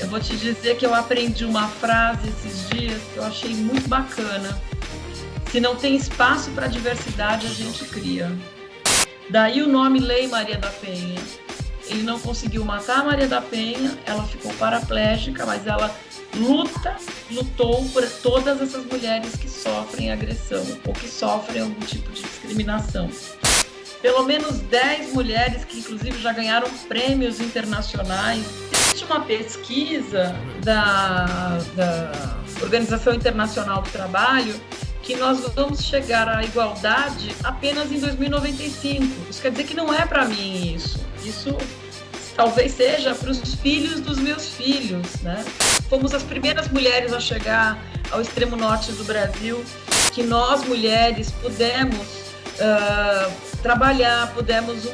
vou te dizer que eu aprendi uma frase esses dias que eu achei muito bacana. Se não tem espaço para diversidade, a gente cria. Daí o nome Lei Maria da Penha. Ele não conseguiu matar a Maria da Penha, ela ficou paraplégica, mas ela lutou por todas essas mulheres que sofrem agressão ou que sofrem algum tipo de discriminação. Pelo menos 10 mulheres que inclusive já ganharam prêmios internacionais. Existe uma pesquisa da Organização Internacional do Trabalho que nós vamos chegar à igualdade apenas em 2095. Isso quer dizer que não é para mim isso. Isso talvez seja para os filhos dos meus filhos, né? Fomos as primeiras mulheres a chegar ao extremo norte do Brasil, que nós mulheres pudemos trabalhar, pudemos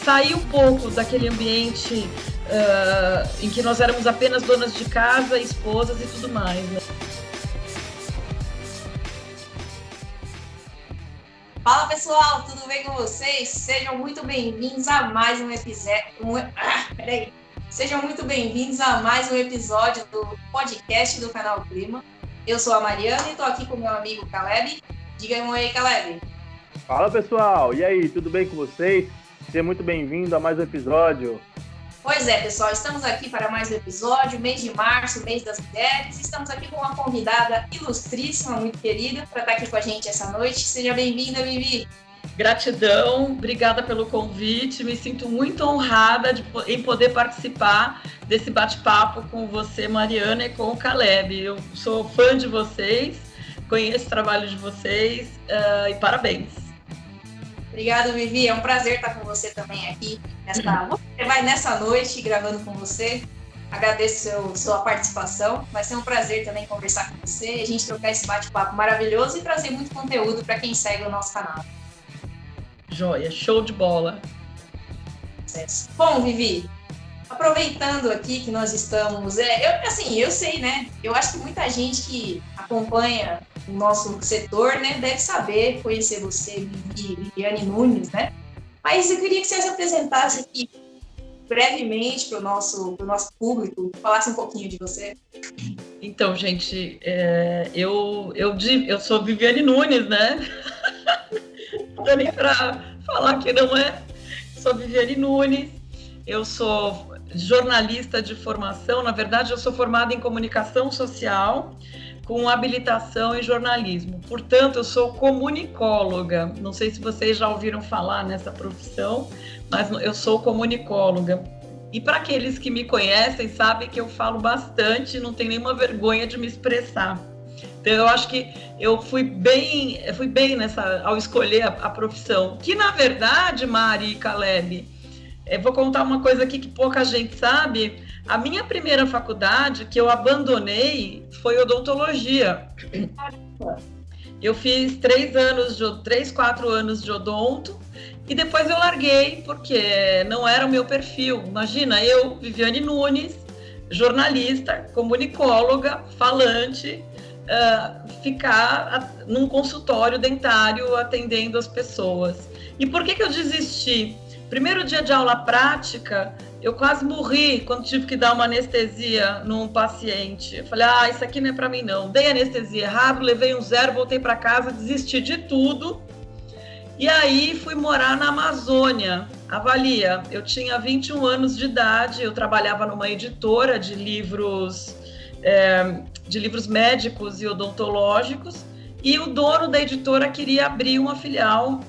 sair um pouco daquele ambiente em que nós éramos apenas donas de casa, esposas e tudo mais, né? Fala pessoal, tudo bem com vocês? Sejam muito bem-vindos a mais um episódio. Sejam muito bem-vindos a mais um episódio do podcast do canal Clima. Eu sou a Mariana e estou aqui com meu amigo Caleb. Diga um oi, Caleb. Fala pessoal, e aí, tudo bem com vocês? Seja muito bem-vindo a mais um episódio. Pois é, pessoal, estamos aqui para mais um episódio, mês de março, mês das mulheres. Estamos aqui com uma convidada ilustríssima, muito querida, para estar aqui com a gente essa noite. Seja bem-vinda, Vivi. Gratidão, obrigada pelo convite. Me sinto muito honrada em poder participar desse bate-papo com você, Mariana, e com o Caleb. Eu sou fã de vocês, conheço o trabalho de vocês e parabéns. Obrigada, Vivi. É um prazer estar com você também aqui. Você vai nessa noite gravando com você. Agradeço sua participação. Vai ser um prazer também conversar com você, a gente trocar esse bate-papo maravilhoso e trazer muito conteúdo para quem segue o nosso canal. Joia, show de bola. Bom, Vivi, aproveitando aqui que nós estamos... eu sei, né? Eu acho que muita gente que acompanha o nosso setor, né, deve saber, conhecer você, Viviane Nunes, né? Mas eu queria que você se apresentasse aqui brevemente para o nosso público, falasse um pouquinho de você. Então, gente, eu sou Viviane Nunes, né? Não dá nem para falar que não é. Sou Viviane Nunes, eu sou jornalista de formação, na verdade eu sou formada em comunicação social, com habilitação em jornalismo. Portanto, eu sou comunicóloga. Não sei se vocês já ouviram falar nessa profissão, mas eu sou comunicóloga. E para aqueles que me conhecem, sabem que eu falo bastante, não tenho nenhuma vergonha de me expressar. Então, eu acho que eu fui bem ao escolher a profissão. Que, na verdade, Mari e Caleb, vou contar uma coisa aqui que pouca gente sabe. A minha primeira faculdade, que eu abandonei, foi odontologia. Eu fiz 4 anos de odonto e depois eu larguei porque não era o meu perfil. Imagina, eu, Viviane Nunes, jornalista, comunicóloga, falante, ficar num consultório dentário atendendo as pessoas. E por que eu desisti? Primeiro dia de aula prática, eu quase morri quando tive que dar uma anestesia num paciente. Eu falei, isso aqui não é para mim não. Dei anestesia errado, levei um 0, voltei para casa, desisti de tudo. E aí fui morar na Amazônia. Avalia, eu tinha 21 anos de idade, eu trabalhava numa editora de livros médicos e odontológicos, e o dono da editora queria abrir uma filial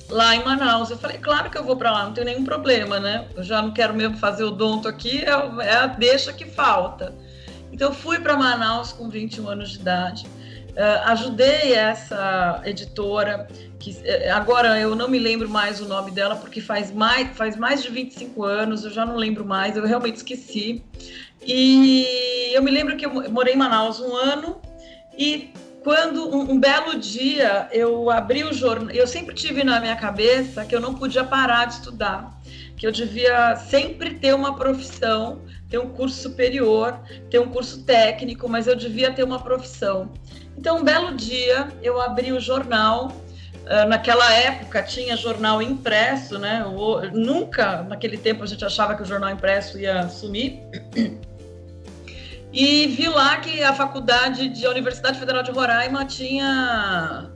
lá em Manaus. Eu falei, claro que eu vou para lá, não tem nenhum problema, né? Eu já não quero mesmo fazer odonto aqui, é a deixa que falta. Então, eu fui para Manaus com 21 anos de idade, ajudei essa editora, que agora eu não me lembro mais o nome dela, porque faz mais de 25 anos, eu já não lembro mais, eu realmente esqueci. E eu me lembro que eu morei em Manaus 1 ano, e quando um belo dia eu abri o jornal, eu sempre tive na minha cabeça que eu não podia parar de estudar, que eu devia sempre ter uma profissão, ter um curso superior, ter um curso técnico, mas eu devia ter uma profissão. Então, um belo dia eu abri o jornal Naquela época tinha jornal impresso, né? Nunca, naquele tempo, a gente achava que o jornal impresso ia sumir. E vi lá que a Universidade Federal de Roraima tinha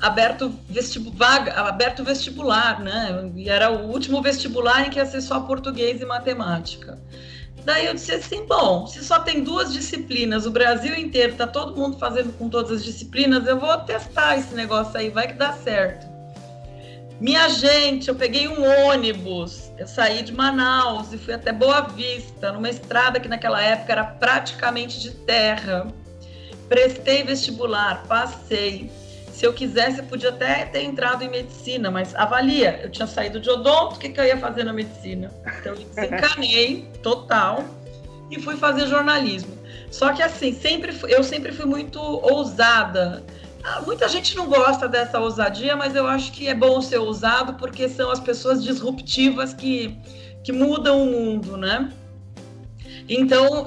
aberto vestibular, né? E era o último vestibular em que ia ser só português e matemática. Daí eu disse assim, bom, se só tem 2 disciplinas, o Brasil inteiro está todo mundo fazendo com todas as disciplinas, eu vou testar esse negócio aí, vai que dá certo. Minha gente, eu peguei um ônibus, eu saí de Manaus e fui até Boa Vista, numa estrada que naquela época era praticamente de terra. Prestei vestibular, passei. Se eu quisesse, eu podia até ter entrado em medicina, mas avalia, eu tinha saído de odonto, o que eu ia fazer na medicina? Então, eu desencanei total e fui fazer jornalismo. Só que, assim, eu sempre fui muito ousada. Muita gente não gosta dessa ousadia, mas eu acho que é bom ser ousado, porque são as pessoas disruptivas que mudam o mundo, né? Então,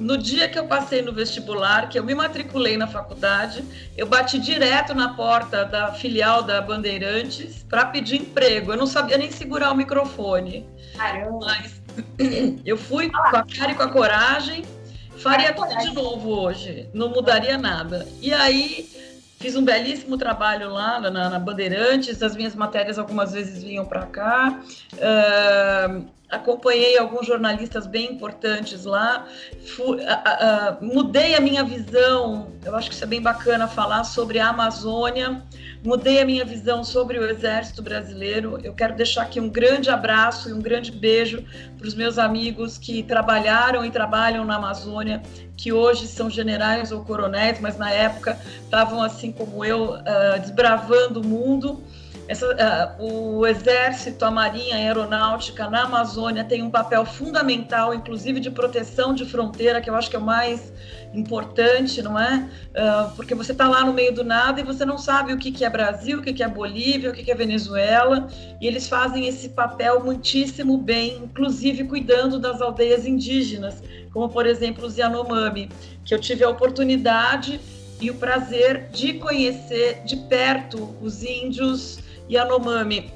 no dia que eu passei no vestibular, que eu me matriculei na faculdade, eu bati direto na porta da filial da Bandeirantes para pedir emprego. Eu não sabia nem segurar o microfone. Caramba! Mas eu fui com a cara e com a coragem, faria tudo de novo hoje, não mudaria nada. E aí, fiz um belíssimo trabalho lá na Bandeirantes, as minhas matérias algumas vezes vinham para cá. Acompanhei alguns jornalistas bem importantes lá, mudei a minha visão, eu acho que isso é bem bacana falar sobre a Amazônia, mudei a minha visão sobre o Exército Brasileiro. Eu quero deixar aqui um grande abraço e um grande beijo para os meus amigos que trabalharam e trabalham na Amazônia, que hoje são generais ou coronéis, mas na época estavam, assim como eu, desbravando o mundo. O Exército, a Marinha, a Aeronáutica na Amazônia tem um papel fundamental, inclusive de proteção de fronteira, que eu acho que é o mais importante, não é? Porque você está lá no meio do nada e você não sabe o que é Brasil, o que é Bolívia, o que é Venezuela, e eles fazem esse papel muitíssimo bem, inclusive cuidando das aldeias indígenas, como, por exemplo, os Yanomami, que eu tive a oportunidade e o prazer de conhecer de perto os índios Yanomami,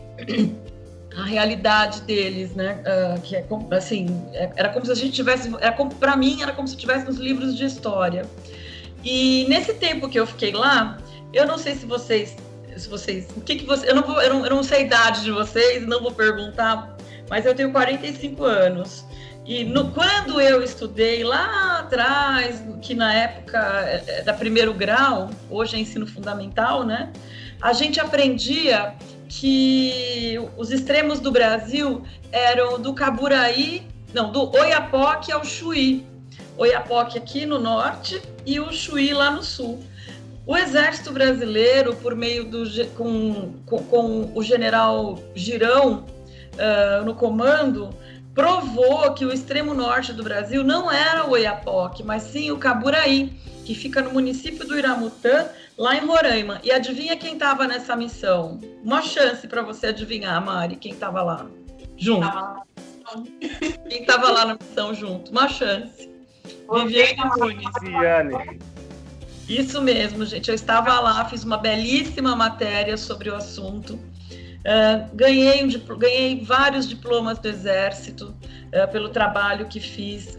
a realidade deles, né? Que é assim, era como se a gente tivesse, para mim era como se estivesse nos livros de história. E nesse tempo que eu fiquei lá, eu não sei se vocês, eu não sei a idade de vocês, não vou perguntar, mas eu tenho 45 anos. E quando eu estudei lá atrás, que na época da primeiro grau, hoje é ensino fundamental, né? A gente aprendia que os extremos do Brasil eram do Caburaí, do Oiapoque ao Chuí. Oiapoque aqui no norte e o Chuí lá no sul. O Exército Brasileiro, por meio com o general Girão no comando, provou que o extremo norte do Brasil não era o Oiapoque, mas sim o Caburaí, que fica no município do Iramutã, lá em Roraima. E adivinha quem estava nessa missão? Uma chance para você adivinhar, Mari, quem estava lá junto. Quem estava lá na missão junto? Uma chance. Viviane Nunes. Isso mesmo, gente. Eu estava lá, fiz uma belíssima matéria sobre o assunto. Ganhei vários diplomas do Exército pelo trabalho que fiz.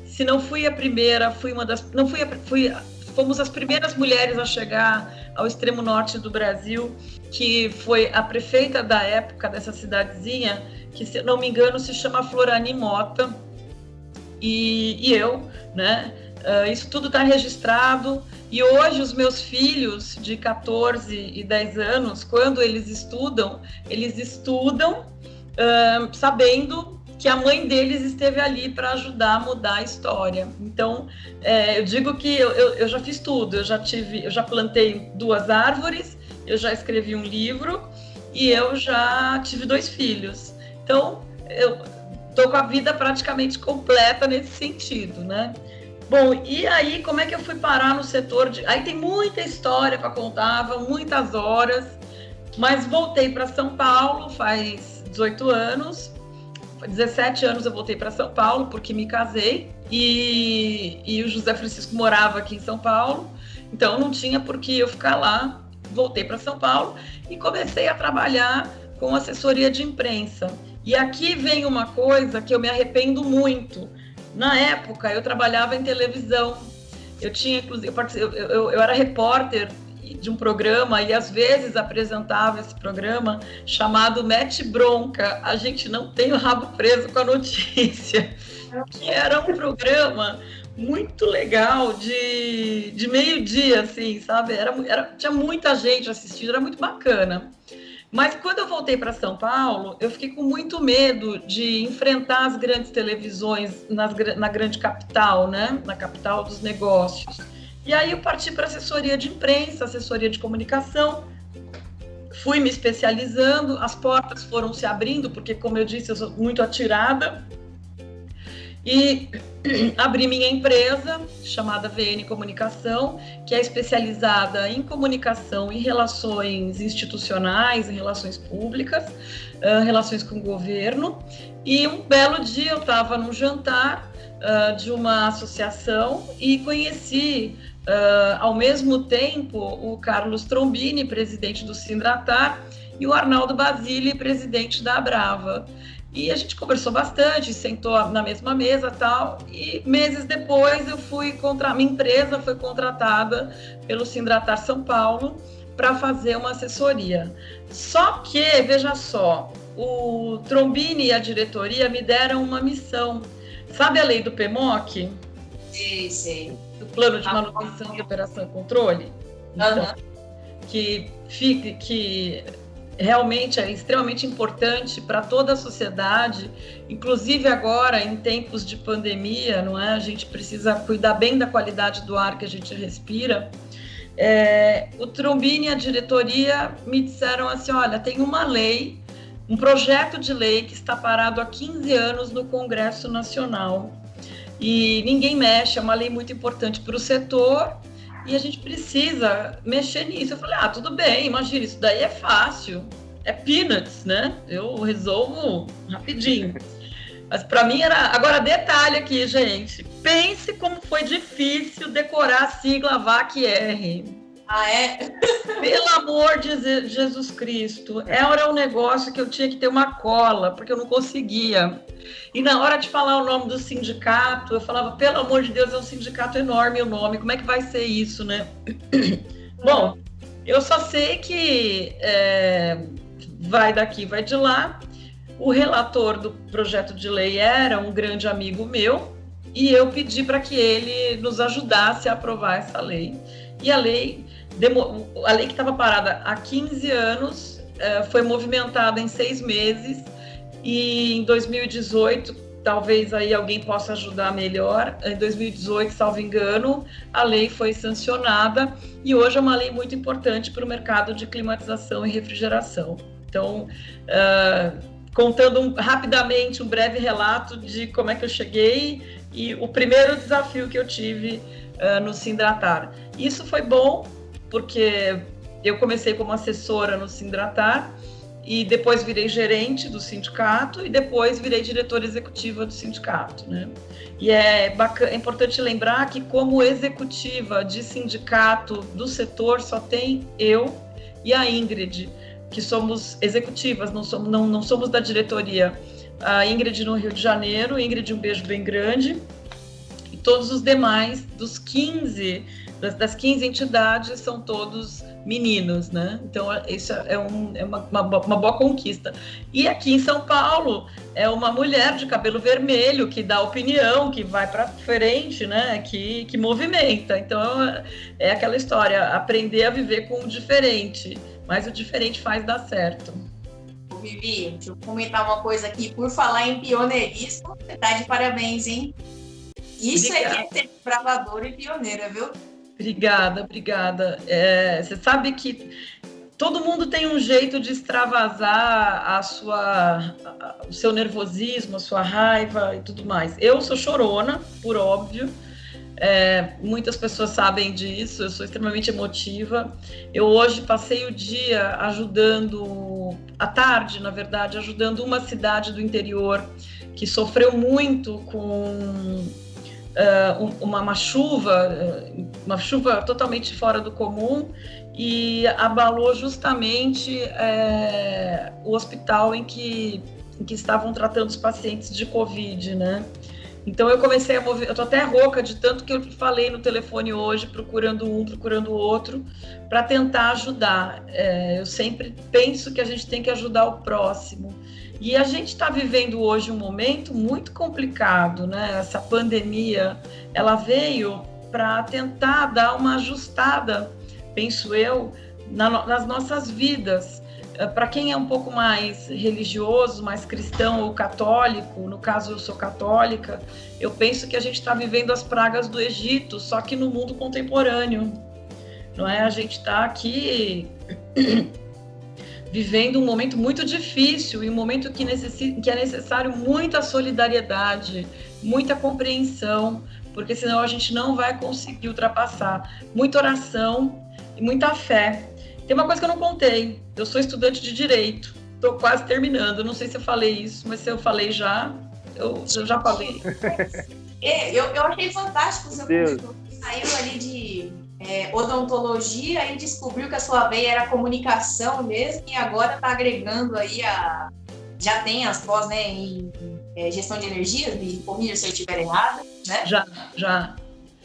Se não fui a primeira, fomos as primeiras mulheres a chegar ao extremo norte do Brasil, que foi a prefeita da época dessa cidadezinha, que, se não me engano, se chama Florani Mota, e eu, né? Isso tudo está registrado, e hoje os meus filhos de 14 e 10 anos, quando eles estudam sabendo que a mãe deles esteve ali para ajudar a mudar a história. Então, eu digo que eu já fiz tudo, eu já plantei 2 árvores, eu já escrevi um livro e eu já tive 2 filhos. Então, eu estou com a vida praticamente completa nesse sentido, né? Bom, e aí como é que eu fui parar no setor de... Aí tem muita história para contar, muitas horas, mas voltei para São Paulo faz 18 anos, 17 anos eu voltei para São Paulo porque me casei e o José Francisco morava aqui em São Paulo. Então não tinha por que eu ficar lá. Voltei para São Paulo e comecei a trabalhar com assessoria de imprensa. E aqui vem uma coisa que eu me arrependo muito. Na época, eu trabalhava em televisão. Eu tinha, inclusive, eu era repórter de um programa e às vezes apresentava esse programa chamado Mete Bronca. A gente não tem o rabo preso com a notícia. Que era um programa muito legal de meio-dia, assim, sabe? Tinha muita gente assistindo, era muito bacana. Mas quando eu voltei para São Paulo, eu fiquei com muito medo de enfrentar as grandes televisões na grande capital, né? Na capital dos negócios. E aí eu parti para assessoria de imprensa, assessoria de comunicação. Fui me especializando, as portas foram se abrindo, porque, como eu disse, eu sou muito atirada. E abri minha empresa, chamada VN Comunicação, que é especializada em comunicação e relações institucionais, em relações públicas, relações com o governo. E um belo dia eu estava num jantar de uma associação e conheci, ao mesmo tempo, o Carlos Trombini, presidente do Sindratar, e o Arnaldo Basile, presidente da Abrava. E a gente conversou bastante, sentou na mesma mesa e tal, e meses depois minha empresa foi contratada pelo Sindratar São Paulo para fazer uma assessoria. Só que, veja só, o Trombini e a diretoria me deram uma missão. Sabe a lei do PMOC? Sei. Do Plano de Manutenção de Operação e Controle? Então, que realmente é extremamente importante para toda a sociedade, inclusive agora, em tempos de pandemia, não é? A gente precisa cuidar bem da qualidade do ar que a gente respira. O Trombini e a diretoria me disseram assim, olha, tem uma lei, um projeto de lei que está parado há 15 anos no Congresso Nacional e ninguém mexe, é uma lei muito importante para o setor, e a gente precisa mexer nisso. Eu falei, tudo bem, imagina, isso daí é fácil, é peanuts, né? Eu resolvo rapidinho. Mas para mim era... Agora, detalhe aqui, gente. Pense como foi difícil decorar a sigla VAC-R. Ah, é? Pelo amor de Jesus Cristo. Era um negócio que eu tinha que ter uma cola, porque eu não conseguia. E na hora de falar o nome do sindicato, eu falava, pelo amor de Deus, é um sindicato enorme o nome, como é que vai ser isso, né? Bom, eu só sei que vai daqui, vai de lá. O relator do projeto de lei era um grande amigo meu, e eu pedi para que ele nos ajudasse a aprovar essa lei. E a lei que estava parada há 15 anos foi movimentada em 6 meses, e em 2018, talvez aí alguém possa ajudar melhor, em 2018, salvo engano, a lei foi sancionada, e hoje é uma lei muito importante para o mercado de climatização e refrigeração. Então, contando rapidamente um breve relato de como é que eu cheguei e o primeiro desafio que eu tive no Sindratar. Isso foi bom, porque eu comecei como assessora no Sindratar, e depois virei gerente do sindicato, e depois virei diretora executiva do sindicato, né? E é importante lembrar que, como executiva de sindicato do setor, só tem eu e a Ingrid, que somos executivas, não somos da diretoria. A Ingrid no Rio de Janeiro. Ingrid, um beijo bem grande. E todos os demais, das 15 entidades, são todos meninos, né? Então, isso é uma boa conquista. E aqui em São Paulo, é uma mulher de cabelo vermelho que dá opinião, que vai para frente, né? Que movimenta. Então, é aquela história, aprender a viver com o diferente, mas o diferente faz dar certo. Vivi, deixa eu comentar uma coisa aqui. Por falar em pioneirismo, você tá de parabéns, hein? Isso Obrigada. É ser bravadora e pioneira, viu? Obrigada. Você sabe que todo mundo tem um jeito de extravasar o seu nervosismo, a sua raiva e tudo mais. Eu sou chorona, por óbvio. Muitas pessoas sabem disso, eu sou extremamente emotiva. Eu hoje passei o dia à tarde, na verdade, ajudando uma cidade do interior que sofreu muito com uma chuva totalmente fora do comum, e abalou justamente o hospital em que estavam tratando os pacientes de Covid, né? Então eu comecei a mover, eu tô até rouca de tanto que eu falei no telefone hoje, procurando um, procurando o outro, para tentar ajudar. Eu sempre penso que a gente tem que ajudar o próximo. E a gente está vivendo hoje um momento muito complicado, né? Essa pandemia, ela veio para tentar dar uma ajustada, penso eu, nas nossas vidas. Para quem é um pouco mais religioso, mais cristão ou católico, no caso eu sou católica, eu penso que a gente está vivendo as pragas do Egito, só que no mundo contemporâneo, não é? A gente está aqui vivendo um momento muito difícil e um momento que é necessário muita solidariedade, muita compreensão, porque senão a gente não vai conseguir ultrapassar. Muita oração e muita fé. Tem uma coisa que eu não contei. Eu sou estudante de Direito. Estou quase terminando. Não sei se eu falei isso, mas se eu falei já, eu já falei. Eu achei fantástico o seu curso. Saiu ali de odontologia e descobriu que a sua veia era comunicação mesmo, e agora está agregando aí já tem as pós, né, em gestão de energia, me corrija se eu estiver errada, né? Já.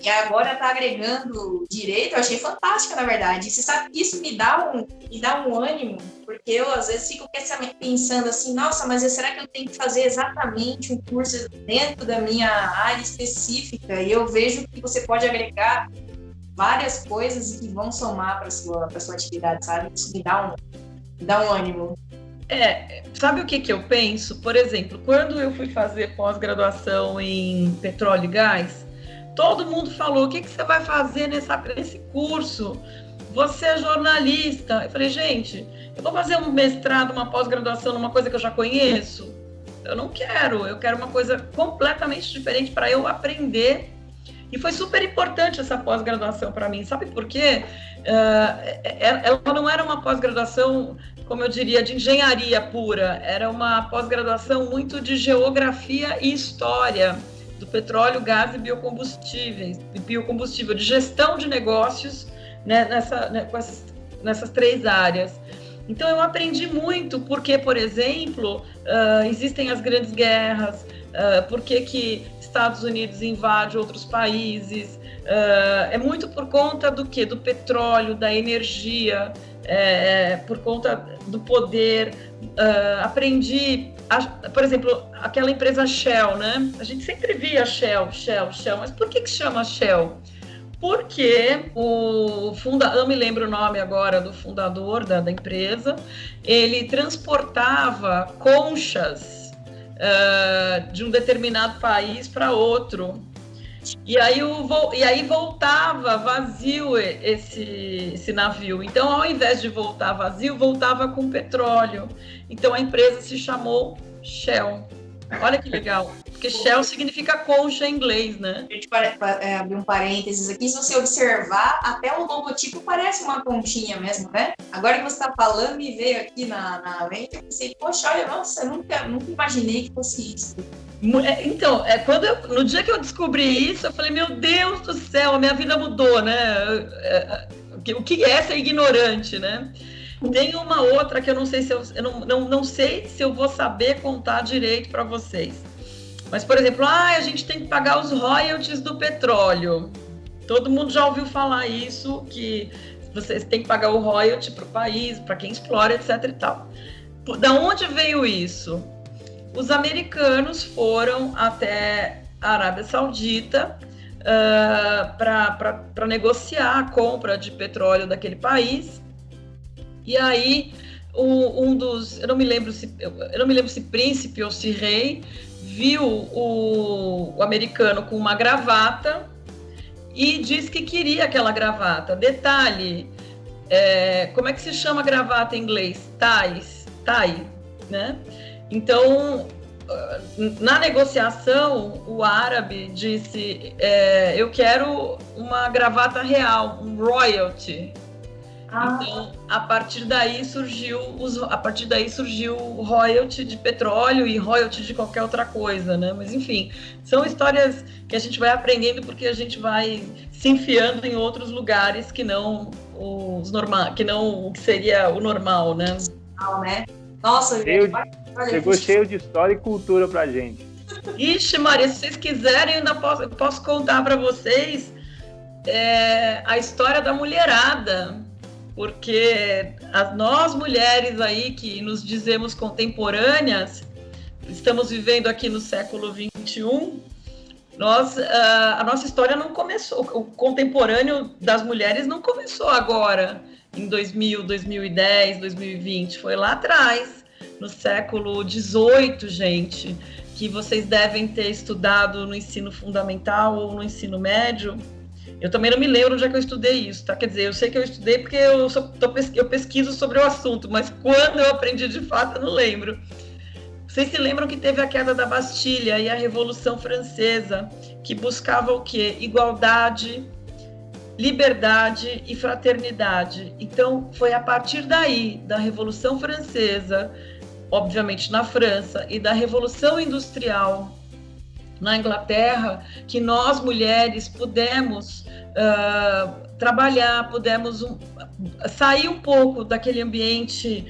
E agora está agregando direito. Eu achei fantástico, na verdade. E você sabe que isso me dá um ânimo, porque eu às vezes fico pensando assim, nossa, mas será que eu tenho que fazer exatamente um curso dentro da minha área específica? E eu vejo que você pode agregar várias coisas que vão somar para sua atividade, sabe? Isso me dá um ânimo. Sabe o que eu penso? Por exemplo, quando eu fui fazer pós-graduação em petróleo e gás, todo mundo falou, o que você vai fazer nesse curso? Você é jornalista. Eu falei, gente, eu vou fazer um mestrado, uma pós-graduação numa coisa que eu já conheço? Eu não quero, eu quero uma coisa completamente diferente para eu aprender. E foi super importante essa pós-graduação para mim, sabe por quê? Ela não era uma pós-graduação, como eu diria, de engenharia pura, era uma pós-graduação muito de geografia e história do petróleo, gás e biocombustível, de gestão de negócios, né, nessas três áreas. Então eu aprendi muito porque, por exemplo, existem as grandes guerras, por que Estados Unidos invade outros países, é muito por conta do quê? Do petróleo, da energia, por conta do poder. Aprendi, por exemplo, aquela empresa Shell, né? A gente sempre via Shell, mas por que chama Shell? Porque eu me lembro o nome agora do fundador da empresa, ele transportava conchas de um determinado país para outro. E aí voltava vazio esse navio. Então, ao invés de voltar vazio, voltava com petróleo. Então, a empresa se chamou Shell. Olha que legal. Porque Shell significa concha em inglês, né? A gente abrir um parênteses aqui. Se você observar, até o logotipo parece uma conchinha mesmo, né? Agora que você está falando, me veio aqui na mente, eu pensei, poxa, olha, nossa, eu nunca imaginei que fosse isso. Então, no dia que eu descobri isso, eu falei, meu Deus do céu, a minha vida mudou, né? O que é ser ignorante, né? Tem uma outra que eu não sei se eu não sei se eu vou saber contar direito para vocês. Mas, por exemplo, a gente tem que pagar os royalties do petróleo. Todo mundo já ouviu falar isso, que vocês têm que pagar o royalty para o país, para quem explora, etc. e tal. Da onde veio isso? Os americanos foram até a Arábia Saudita para negociar a compra de petróleo daquele país. E aí, eu não me lembro se príncipe ou se rei, viu o americano com uma gravata e disse que queria aquela gravata. Detalhe, como é que se chama gravata em inglês? Tie, né? Então, na negociação, o árabe disse, eu quero uma gravata real, um royalty. Então, a partir daí surgiu o royalty de petróleo e royalty de qualquer outra coisa, né? Mas, enfim, são histórias que a gente vai aprendendo porque a gente vai se enfiando em outros lugares que não que não o que seria o normal, né? Nossa, chegou cheio de história e cultura pra gente. Ixi, Maria, se vocês quiserem, ainda posso contar para vocês a história da mulherada, porque nós mulheres aí que nos dizemos contemporâneas, estamos vivendo aqui no século XXI, a nossa história não começou, o contemporâneo das mulheres não começou agora, em 2000, 2010, 2020, foi lá atrás, no século XVIII, gente, que vocês devem ter estudado no ensino fundamental ou no ensino médio. Eu também não me lembro onde é que eu estudei isso, tá? Quer dizer, eu sei que eu estudei porque eu pesquiso sobre o assunto, mas quando eu aprendi de fato, eu não lembro. Vocês se lembram que teve a queda da Bastilha e a Revolução Francesa, que buscava o quê? Igualdade, liberdade e fraternidade. Então, foi a partir daí, da Revolução Francesa, obviamente na França, e da Revolução Industrial na Inglaterra, que nós, mulheres, pudemos trabalhar, pudemos sair um pouco daquele ambiente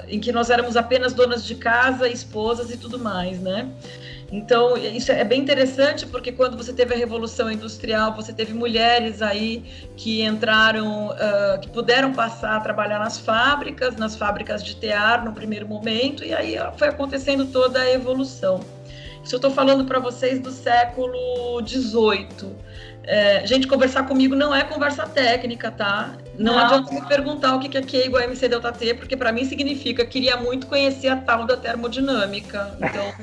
em que nós éramos apenas donas de casa, esposas e tudo mais, né? Então, isso é bem interessante, porque quando você teve a Revolução Industrial, você teve mulheres aí que entraram, que puderam passar a trabalhar nas fábricas de tear no primeiro momento, e aí foi acontecendo toda a evolução. Isso eu estou falando para vocês do século XVIII. Gente, conversar comigo não é conversa técnica, tá? Não adianta me perguntar o que é Q igual a MC delta T, porque para mim significa queria muito conhecer a tal da termodinâmica. Então...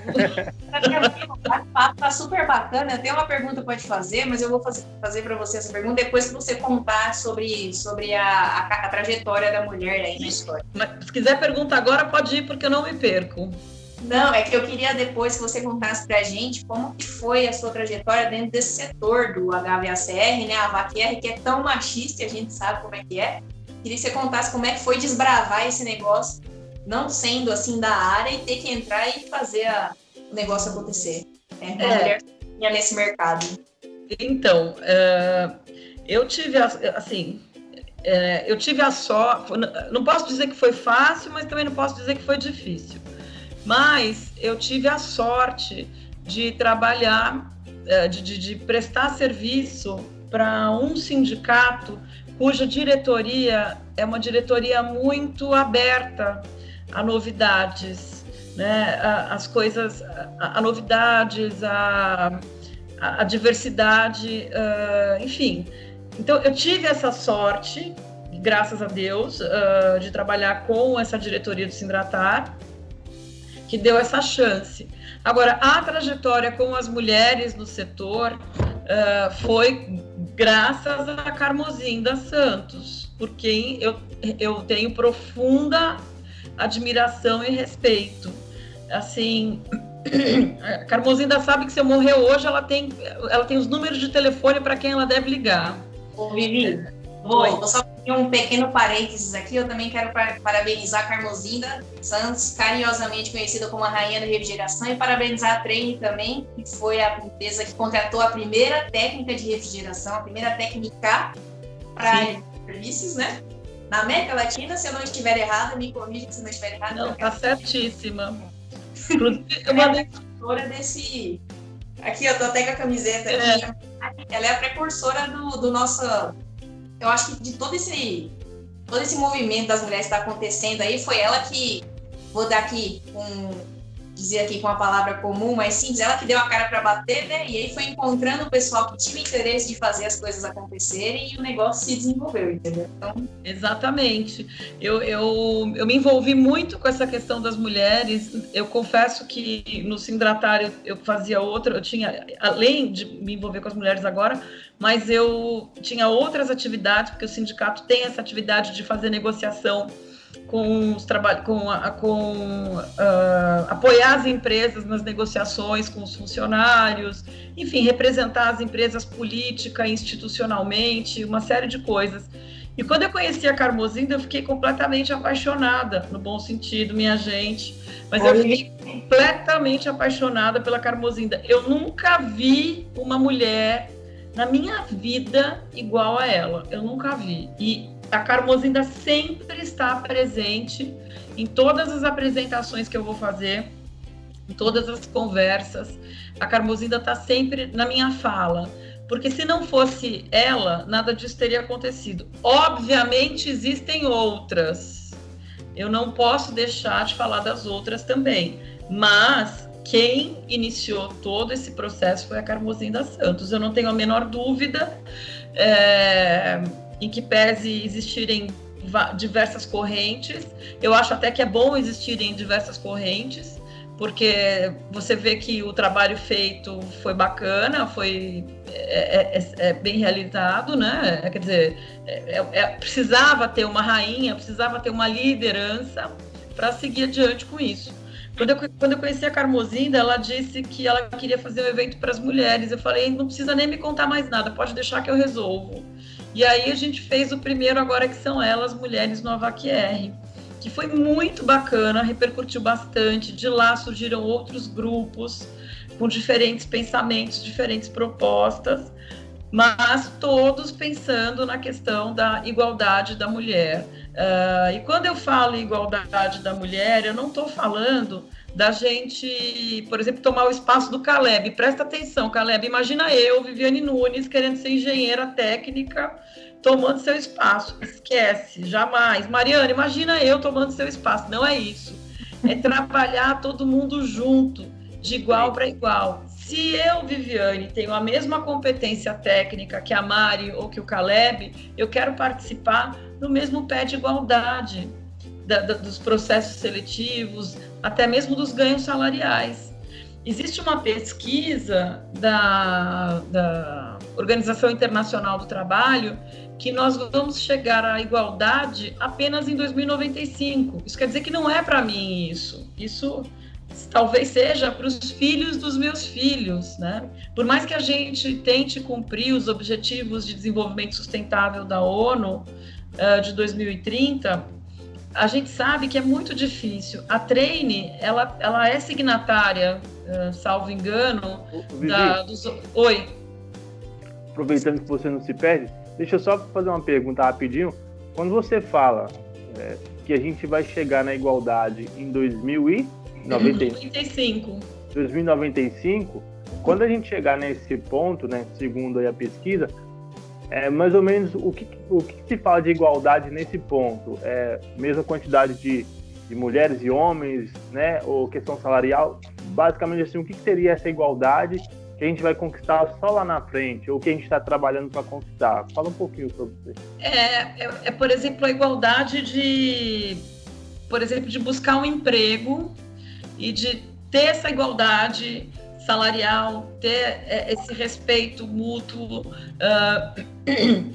Tá super bacana. Eu tenho uma pergunta para te fazer, mas eu vou fazer para você essa pergunta depois que você contar sobre a trajetória da mulher aí na história. Mas se quiser perguntar agora, pode ir, porque eu não me perco. Não, é que eu queria depois que você contasse pra gente como que foi a sua trajetória dentro desse setor do HVACR, né, a VACR, que é tão machista, a gente sabe como é que é. Queria que você contasse como é que foi desbravar esse negócio, não sendo assim da área, e ter que entrar e fazer o negócio acontecer. Mulher nesse mercado. Então, eu tive a sorte, não posso dizer que foi fácil, mas também não posso dizer que foi difícil. Mas eu tive a sorte de trabalhar, de prestar serviço para um sindicato cuja diretoria é uma diretoria muito aberta a novidades, né? As coisas, a novidades, a diversidade, enfim. Então, eu tive essa sorte, graças a Deus, de trabalhar com essa diretoria do Sindratar, que deu essa chance. Agora, a trajetória com as mulheres no setor foi graças a Carmozinda Santos, por quem eu tenho profunda admiração e respeito. Assim, a Carmozinda sabe que se eu morrer hoje, ela tem os números de telefone para quem ela deve ligar. Ô, Vivi, vou só fazer um pequeno parênteses aqui. Eu também quero parabenizar a Carmozinda Santos, carinhosamente conhecida como a Rainha da Refrigeração, e parabenizar a Trane também, que foi a empresa que contratou a primeira técnica de refrigeração, a primeira técnica para serviços, né? Na América Latina, se eu não estiver errada, me corrija se eu não estiver errada. Não, tá certíssima. Inclusive, eu mandei desse... Aqui, eu tô até com a camiseta aqui. Ela é a precursora do nosso... Eu acho que de todo esse movimento das mulheres que está acontecendo aí, foi ela que, vou dar aqui dizer aqui com uma palavra comum, mas simples, ela que deu a cara para bater, né? E aí foi encontrando o pessoal que tinha interesse de fazer as coisas acontecerem e o negócio se desenvolveu, entendeu? Então... Exatamente. Eu me envolvi muito com essa questão das mulheres. Eu confesso que no Sindratar eu fazia outra, eu tinha, além de me envolver com as mulheres agora, mas eu tinha outras atividades, porque o sindicato tem essa atividade de fazer negociação apoiar as empresas nas negociações com os funcionários, enfim, representar as empresas política, institucionalmente, uma série de coisas. E quando eu conheci a Carmozinda, eu fiquei completamente apaixonada, no bom sentido, minha gente. Mas eu fiquei completamente apaixonada pela Carmozinda. Eu nunca vi uma mulher na minha vida igual a ela. Eu nunca vi. E a Carmozinda sempre está presente em todas as apresentações que eu vou fazer, em todas as conversas. A Carmozinda está sempre na minha fala. Porque se não fosse ela, nada disso teria acontecido. Obviamente existem outras. Eu não posso deixar de falar das outras também. Mas quem iniciou todo esse processo foi a Carmozinda Santos. Eu não tenho a menor dúvida em que pese existirem diversas correntes. Eu acho até que é bom existirem diversas correntes, porque você vê que o trabalho feito foi bacana, foi bem realizado, né? Quer dizer, precisava ter uma rainha, precisava ter uma liderança para seguir adiante com isso. Quando eu conheci a Carmozinda, ela disse que ela queria fazer um evento para as mulheres. Eu falei, não precisa nem me contar mais nada, pode deixar que eu resolvo. E aí a gente fez o primeiro agora, que são elas, Mulheres no AVAC R, que foi muito bacana, repercutiu bastante. De lá surgiram outros grupos com diferentes pensamentos, diferentes propostas, mas todos pensando na questão da igualdade da mulher. E quando eu falo em igualdade da mulher, eu não estou falando da gente, por exemplo, tomar o espaço do Caleb. Presta atenção, Caleb, imagina eu, Viviane Nunes, querendo ser engenheira técnica, tomando seu espaço. Esquece, jamais. Mariana, imagina eu tomando seu espaço. Não é isso. É trabalhar todo mundo junto, de igual para igual. Se eu, Viviane, tenho a mesma competência técnica que a Mari ou que o Caleb, eu quero participar no mesmo pé de igualdade dos processos seletivos, até mesmo dos ganhos salariais. Existe uma pesquisa da Organização Internacional do Trabalho que nós vamos chegar à igualdade apenas em 2095. Isso quer dizer que não é para mim isso. Isso talvez seja para os filhos dos meus filhos, né? Por mais que a gente tente cumprir os Objetivos de Desenvolvimento Sustentável da ONU de 2030, a gente sabe que é muito difícil. A Treine, ela é signatária, salvo engano, Oi. Aproveitando que você não se perde, deixa eu só fazer uma pergunta rapidinho. Quando você fala que a gente vai chegar na igualdade em 2095, quando a gente chegar nesse ponto, né, segundo aí a pesquisa, mais ou menos o que se fala de igualdade nesse ponto? Mesma quantidade de mulheres e homens, né, ou questão salarial? Basicamente assim, o que seria essa igualdade que a gente vai conquistar só lá na frente, ou que a gente está trabalhando para conquistar? Fala um pouquinho sobre isso. Por exemplo, a igualdade de buscar um emprego e de ter essa igualdade salarial, ter esse respeito mútuo,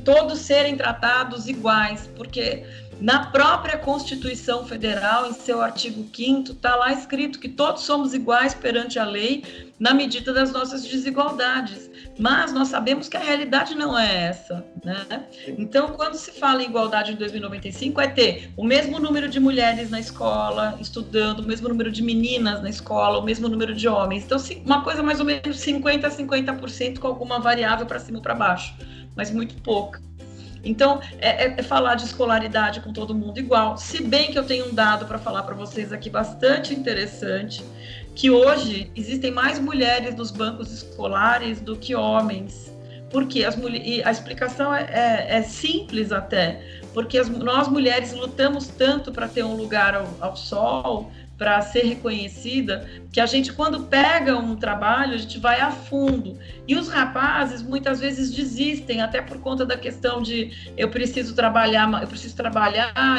todos serem tratados iguais, porque na própria Constituição Federal, em seu artigo 5º, está lá escrito que todos somos iguais perante a lei na medida das nossas desigualdades. Mas nós sabemos que a realidade não é essa, né? Então, quando se fala em igualdade em 2095, é ter o mesmo número de mulheres na escola, estudando, o mesmo número de meninas na escola, o mesmo número de homens. Então, uma coisa mais ou menos 50% a 50% com alguma variável para cima ou para baixo, mas muito pouca. Então, é falar de escolaridade com todo mundo igual, se bem que eu tenho um dado para falar para vocês aqui bastante interessante, que hoje existem mais mulheres nos bancos escolares do que homens. Porque a explicação é simples até, porque nós mulheres lutamos tanto para ter um lugar ao sol, para ser reconhecida, que a gente, quando pega um trabalho, a gente vai a fundo. E os rapazes, muitas vezes, desistem, até por conta da questão de eu preciso trabalhar,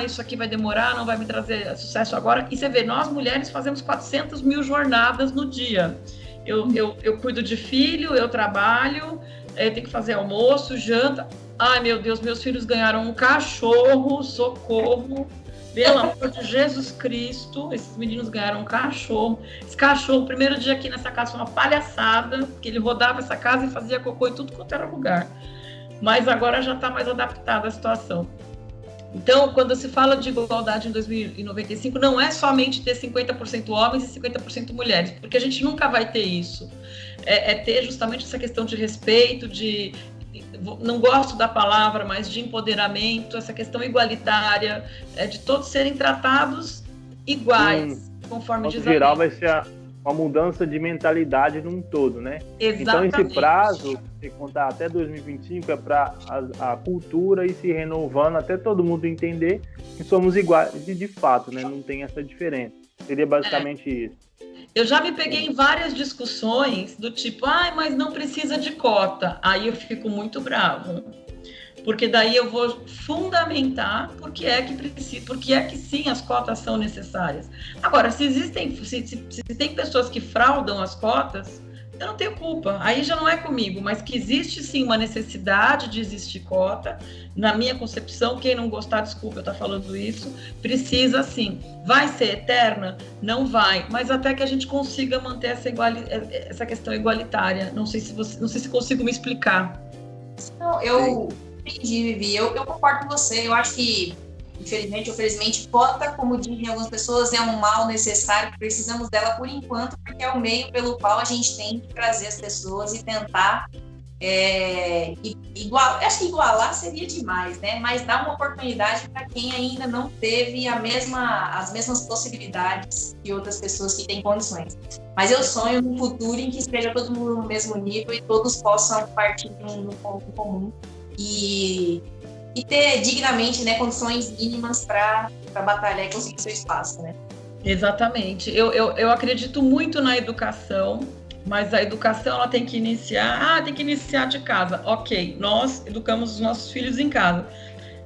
isso aqui vai demorar, não vai me trazer sucesso agora. E você vê, nós mulheres fazemos 400 mil jornadas no dia. Eu cuido de filho, eu trabalho, eu tenho que fazer almoço, janta. Ai, meu Deus, meus filhos ganharam um cachorro, socorro. Pelo amor de Jesus Cristo, esses meninos ganharam um cachorro. Esse cachorro, o primeiro dia aqui nessa casa, foi uma palhaçada, porque ele rodava essa casa e fazia cocô em tudo quanto era lugar. Mas agora já está mais adaptado à situação. Então, quando se fala de igualdade em 2095, não é somente ter 50% homens e 50% mulheres, porque a gente nunca vai ter isso. É ter justamente essa questão de respeito, não gosto da palavra, mas de empoderamento, essa questão igualitária, de todos serem tratados iguais, conforme diz a lei. Geral, vai ser uma mudança de mentalidade num todo, né? Exatamente. Então, esse prazo, se contar até 2025, é para a cultura ir se renovando, até todo mundo entender que somos iguais, de fato, né? Não tem essa diferença. Seria basicamente isso. Eu já me peguei em várias discussões do tipo, mas não precisa de cota. Aí eu fico muito bravo. Porque daí eu vou fundamentar por que é que precisa, porque é que sim as cotas são necessárias. Agora, se tem pessoas que fraudam as cotas, eu não tenho culpa, aí já não é comigo, mas que existe sim uma necessidade de existir cota, na minha concepção, quem não gostar, desculpa eu estar falando isso, precisa sim. Vai ser eterna? Não vai, mas até que a gente consiga manter essa questão igualitária. Não sei se consigo me explicar. Não, eu entendi, Vivi. Eu concordo com você. Eu acho que, infelizmente ou felizmente, cota, como dizem algumas pessoas, é um mal necessário. Precisamos dela por enquanto, porque é o meio pelo qual a gente tem que trazer as pessoas e tentar acho que igualar seria demais, né? Mas dar uma oportunidade para quem ainda não teve as mesmas possibilidades que outras pessoas que têm condições. Mas eu sonho num futuro em que esteja todo mundo no mesmo nível e todos possam partir de um ponto comum e ter dignamente, né, condições mínimas para batalhar e conseguir seu espaço, né? Exatamente. Eu acredito muito na educação, mas a educação ela tem que iniciar de casa. Ok, nós educamos os nossos filhos em casa,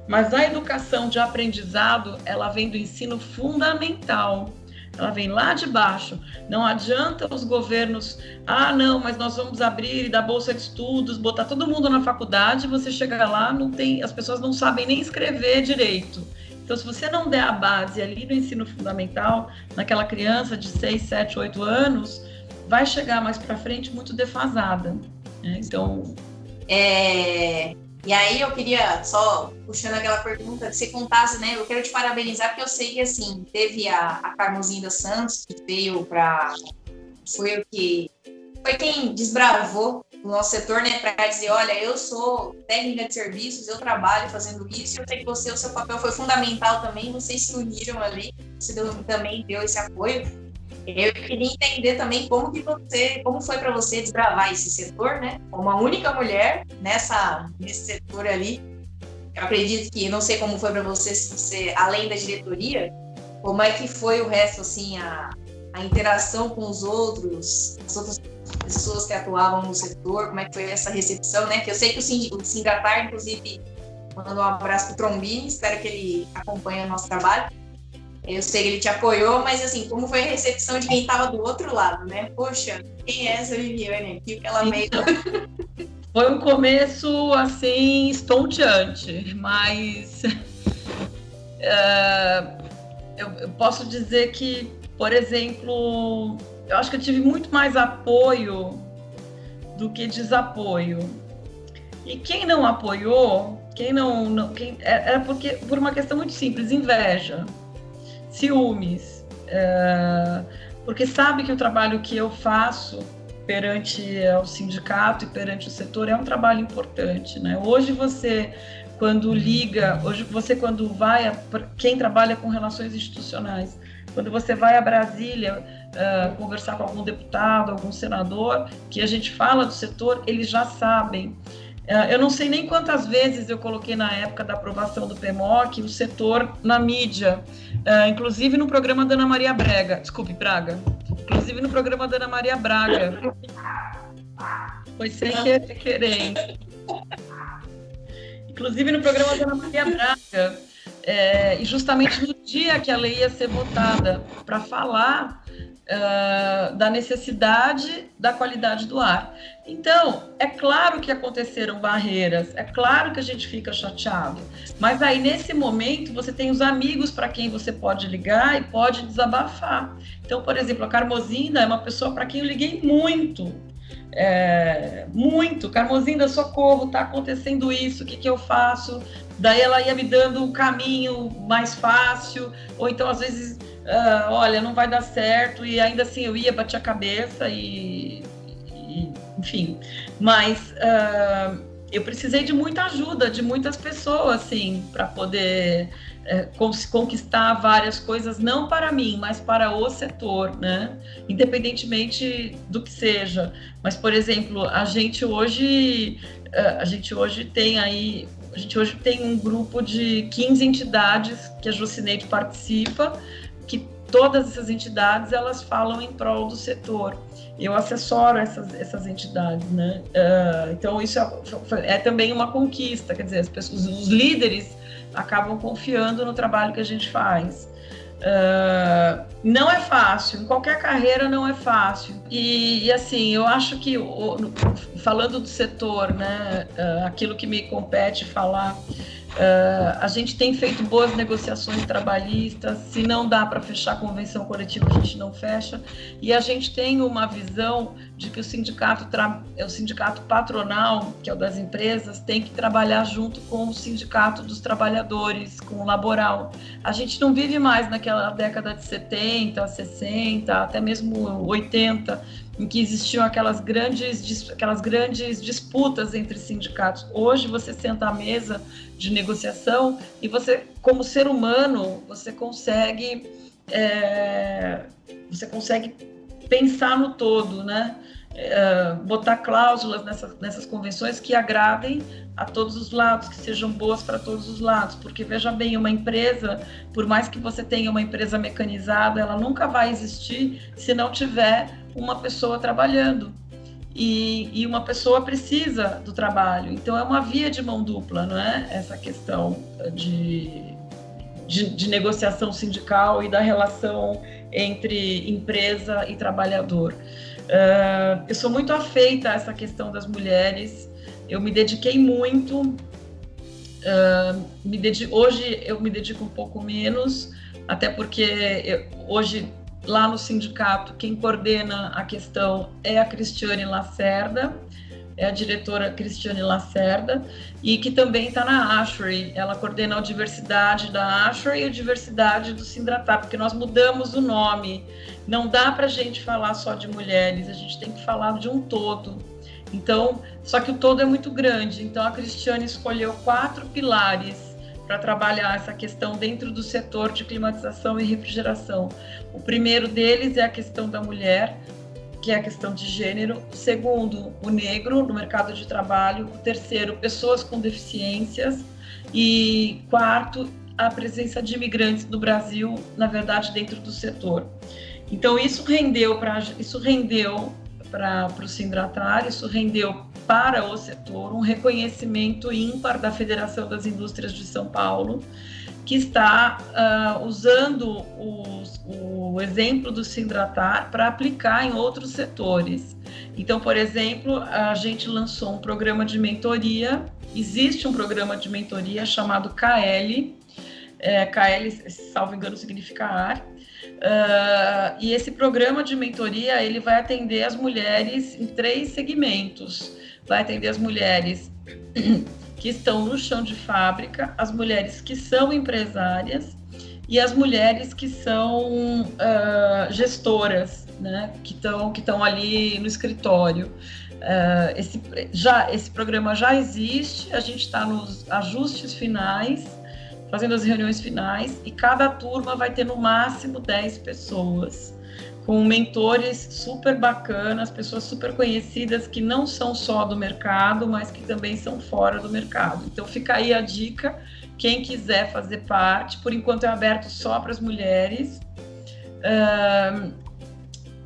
mas a educação de aprendizado, ela vem do ensino fundamental. Ela vem lá de baixo. Não adianta os governos, não, mas nós vamos abrir e dar bolsa de estudos, botar todo mundo na faculdade, você chega lá, as pessoas não sabem nem escrever direito. Então, se você não der a base ali no ensino fundamental, naquela criança de 6, 7, 8 anos, vai chegar mais para frente muito defasada. Né? Então... E aí eu queria, só puxando aquela pergunta, que você contasse, né? Eu quero te parabenizar, porque eu sei que, assim, teve a Carmozinda Santos, que veio foi quem desbravou o nosso setor, né? Para dizer, olha, eu sou técnica de serviços, eu trabalho fazendo isso, eu sei que o seu papel foi fundamental também, vocês se uniram ali, você também deu esse apoio. Eu queria entender também como foi para você desbravar esse setor, né? Como uma única mulher nesse setor ali. Eu acredito que, não sei como foi para você, além da diretoria, como é que foi o resto, assim, a interação com as outras pessoas que atuavam no setor, como é que foi essa recepção, né? Que eu sei que o Sindatar, inclusive, mandou um abraço pro Trombini, espero que ele acompanhe o nosso trabalho. Eu sei que ele te apoiou, mas assim, como foi a recepção de quem estava do outro lado, né? Poxa, quem é essa Viviane aqui? Que ela meio... Foi um começo, assim, estonteante, mas eu posso dizer que, por exemplo, eu acho que eu tive muito mais apoio do que desapoio. E quem não apoiou, era por uma questão muito simples, inveja. Ciúmes, porque sabe que o trabalho que eu faço perante o sindicato e perante o setor é um trabalho importante, né? Hoje você quando vai, quem trabalha com relações institucionais, quando você vai a Brasília conversar com algum deputado, algum senador, que a gente fala do setor, eles já sabem. Eu não sei nem quantas vezes eu coloquei na época da aprovação do PMOC o setor na mídia, inclusive no programa da Ana Maria Braga. Inclusive no programa da Ana Maria Braga. Foi sem querer. Inclusive no programa da Ana Maria Braga. E justamente no dia que a lei ia ser votada, para falar da necessidade da qualidade do ar. Então, é claro que aconteceram barreiras, é claro que a gente fica chateado, mas aí nesse momento você tem os amigos para quem você pode ligar e pode desabafar. Então, por exemplo, a Carmozinda é uma pessoa para quem eu liguei muito. Muito, Carmozinda, socorro, tá acontecendo isso, o que eu faço? daí ela ia me dando um caminho mais fácil, ou então às vezes, olha, não vai dar certo, e ainda assim eu ia bater a cabeça enfim, mas eu precisei de muita ajuda de muitas pessoas, assim, para poder conquistar várias coisas, não para mim, mas para o setor, né? Independentemente do que seja. Mas, por exemplo, a gente hoje tem um grupo de 15 entidades que a Jucineide participa, que todas essas entidades, elas falam em prol do setor. Eu assessoro essas entidades, né? Então, isso é também uma conquista, quer dizer, as pessoas, os líderes acabam confiando no trabalho que a gente faz. Não é fácil, em qualquer carreira não é fácil. E assim, eu acho que, falando do setor, né, aquilo que me compete falar, a gente tem feito boas negociações trabalhistas. Se não dá para fechar a convenção coletiva, a gente não fecha. E a gente tem uma visão de que o sindicato patronal, que é o das empresas, tem que trabalhar junto com o sindicato dos trabalhadores, com o laboral. A gente não vive mais naquela década de 70, 60, até mesmo 80, em que existiam aquelas grandes disputas entre sindicatos. Hoje você senta à mesa de negociação e você, como ser humano, você consegue pensar no todo, né? Botar cláusulas nessas convenções que agradem a todos os lados, que sejam boas para todos os lados, porque veja bem, uma empresa, por mais que você tenha uma empresa mecanizada, ela nunca vai existir se não tiver uma pessoa trabalhando, e uma pessoa precisa do trabalho, então é uma via de mão dupla, não é? Essa questão de negociação sindical e da relação entre empresa e trabalhador. Eu sou muito afeita a essa questão das mulheres, eu me dediquei muito, hoje eu me dedico um pouco menos, até porque hoje lá no sindicato quem coordena a questão é a Cristiane Lacerda, é a diretora Cristiane Lacerda, e que também está na ASHRAE. Ela coordena a diversidade da ASHRAE e a diversidade do Sindratar, porque nós mudamos o nome. Não dá para a gente falar só de mulheres, a gente tem que falar de um todo. Então, só que o todo é muito grande, então a Cristiane escolheu 4 pilares para trabalhar essa questão dentro do setor de climatização e refrigeração. O primeiro deles é a questão da mulher, que é a questão de gênero. O segundo, o negro no mercado de trabalho. O terceiro, pessoas com deficiências. E quarto, a presença de imigrantes no Brasil, na verdade, dentro do setor. Então, isso rendeu para o Sindratar, isso rendeu para o setor um reconhecimento ímpar da Federação das Indústrias de São Paulo, que está usando o exemplo do Sindratar para aplicar em outros setores. Então, por exemplo, a gente lançou um programa de mentoria, existe um programa de mentoria chamado KL, KL, salvo engano, significa ar, e esse programa de mentoria ele vai atender as mulheres em 3 segmentos. Vai atender as mulheres que estão no chão de fábrica, as mulheres que são empresárias e as mulheres que são gestoras, né, que estão ali no escritório. Esse programa já existe, a gente está nos ajustes finais, fazendo as reuniões finais, e cada turma vai ter no máximo 10 pessoas, com mentores super bacanas, pessoas super conhecidas que não são só do mercado, mas que também são fora do mercado. Então fica aí a dica, quem quiser fazer parte, por enquanto é aberto só para as mulheres,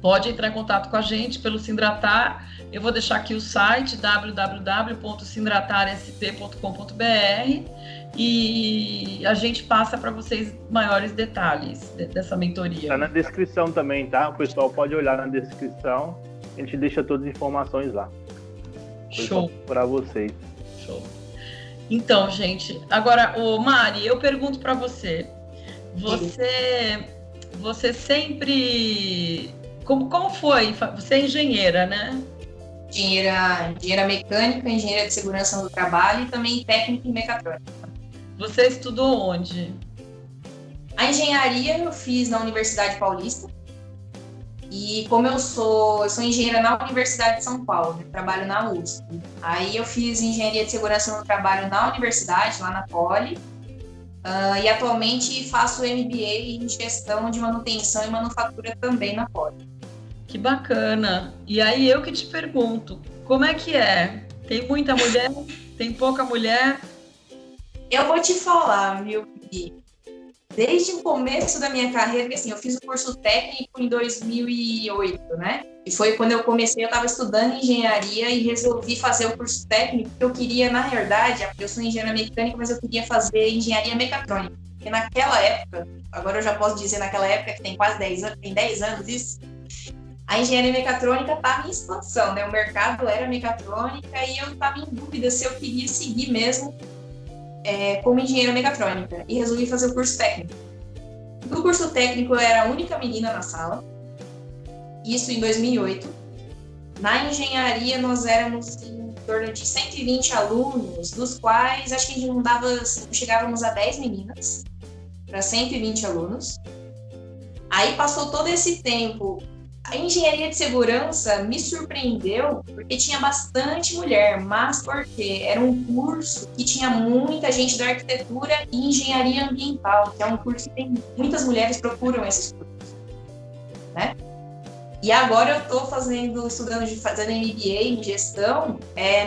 pode entrar em contato com a gente pelo Sindratar. Eu vou deixar aqui o site www.sindratarsp.com.br e a gente passa para vocês maiores detalhes dessa mentoria. Está na descrição também, tá? O pessoal pode olhar na descrição, a gente deixa todas as informações lá. Show. Para vocês. Show. Então, gente, agora, Mari, eu pergunto para você. Você sempre... Como foi? Você é engenheira, né? Engenheira mecânica, engenheira de segurança no trabalho e também técnica em mecatrônica. Você estudou onde? A engenharia eu fiz na Universidade Paulista. E como eu sou engenheira na Universidade de São Paulo, né? Trabalho na USP. Aí eu fiz engenharia de segurança no trabalho na universidade, lá na Poli. E atualmente faço MBA em gestão de manutenção e manufatura também na Poli. Que bacana. E aí eu que te pergunto, como é que é? Tem muita mulher? Tem pouca mulher? Eu vou te falar, viu, Gui? Desde o começo da minha carreira, assim, eu fiz o curso técnico em 2008, né? E foi quando eu comecei, eu estava estudando engenharia e resolvi fazer o curso técnico, porque eu queria, na verdade, eu sou engenheira mecânica, mas eu queria fazer engenharia mecatrônica. Porque naquela época, agora eu já posso dizer naquela época, que tem quase 10 anos, tem 10 anos isso, a engenharia mecatrônica estava em expansão, né? O mercado era mecatrônica e eu estava em dúvida se eu queria seguir mesmo como engenheira mecatrônica e resolvi fazer o curso técnico. No curso técnico eu era a única menina na sala, isso em 2008. Na engenharia nós éramos em torno de 120 alunos, dos quais acho que a gente não chegávamos a 10 meninas para 120 alunos. Aí passou todo esse tempo. A engenharia de segurança me surpreendeu porque tinha bastante mulher, mas porque era um curso que tinha muita gente da arquitetura e engenharia ambiental, que é um curso que tem muitas mulheres procuram esses cursos, né? E agora eu estou fazendo MBA em gestão,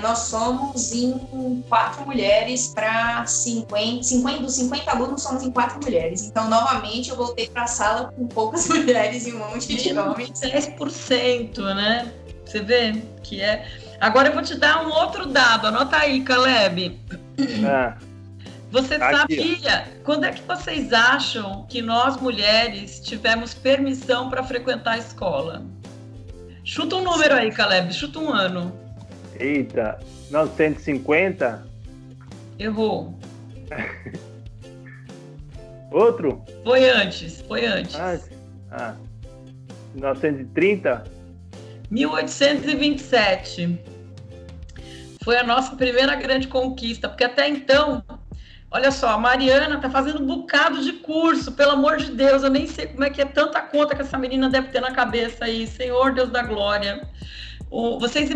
nós somos em 4 mulheres para 50, dos 50 alunos somos em 4 mulheres. Então, novamente, eu voltei para a sala com poucas mulheres e um monte de homens. 10%, né? Você vê que é... Agora eu vou te dar um outro dado, anota aí, Caleb. Você sabia, quando é que vocês acham que nós mulheres tivemos permissão para frequentar a escola? Chuta um número aí, Caleb, chuta um ano. Eita, 1950? Errou. Outro? Foi antes. 1930? 1827. Foi a nossa primeira grande conquista, porque até então... Olha só, a Mariana tá fazendo um bocado de curso, pelo amor de Deus, eu nem sei como é que é tanta conta que essa menina deve ter na cabeça aí, Senhor Deus da Glória. Vocês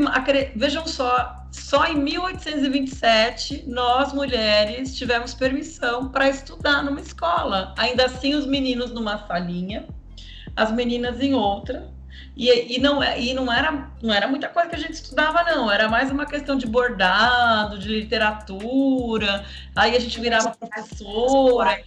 vejam só em 1827, nós mulheres tivemos permissão para estudar numa escola. Ainda assim, os meninos numa salinha, as meninas em outra. E não era muita coisa que a gente estudava, não. Era mais uma questão de bordado, de literatura. Aí a gente virava professora.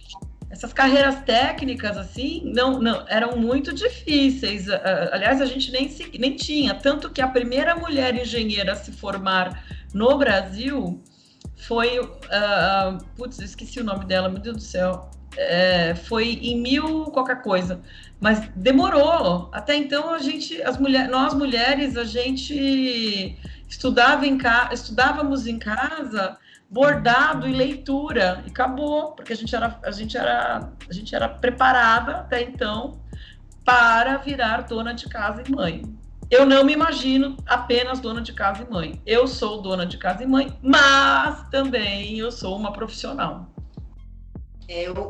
Essas carreiras técnicas, assim, não eram muito difíceis. Aliás, a gente nem tinha. Tanto que a primeira mulher engenheira a se formar no Brasil foi... esqueci o nome dela, meu Deus do céu. Foi em 1000 qualquer coisa. Mas demorou. Até então nós mulheres, a gente estudávamos em casa bordado e leitura e acabou, porque a gente era preparada até então para virar dona de casa e mãe. Eu não me imagino apenas dona de casa e mãe. Eu sou dona de casa e mãe, mas também eu sou uma profissional.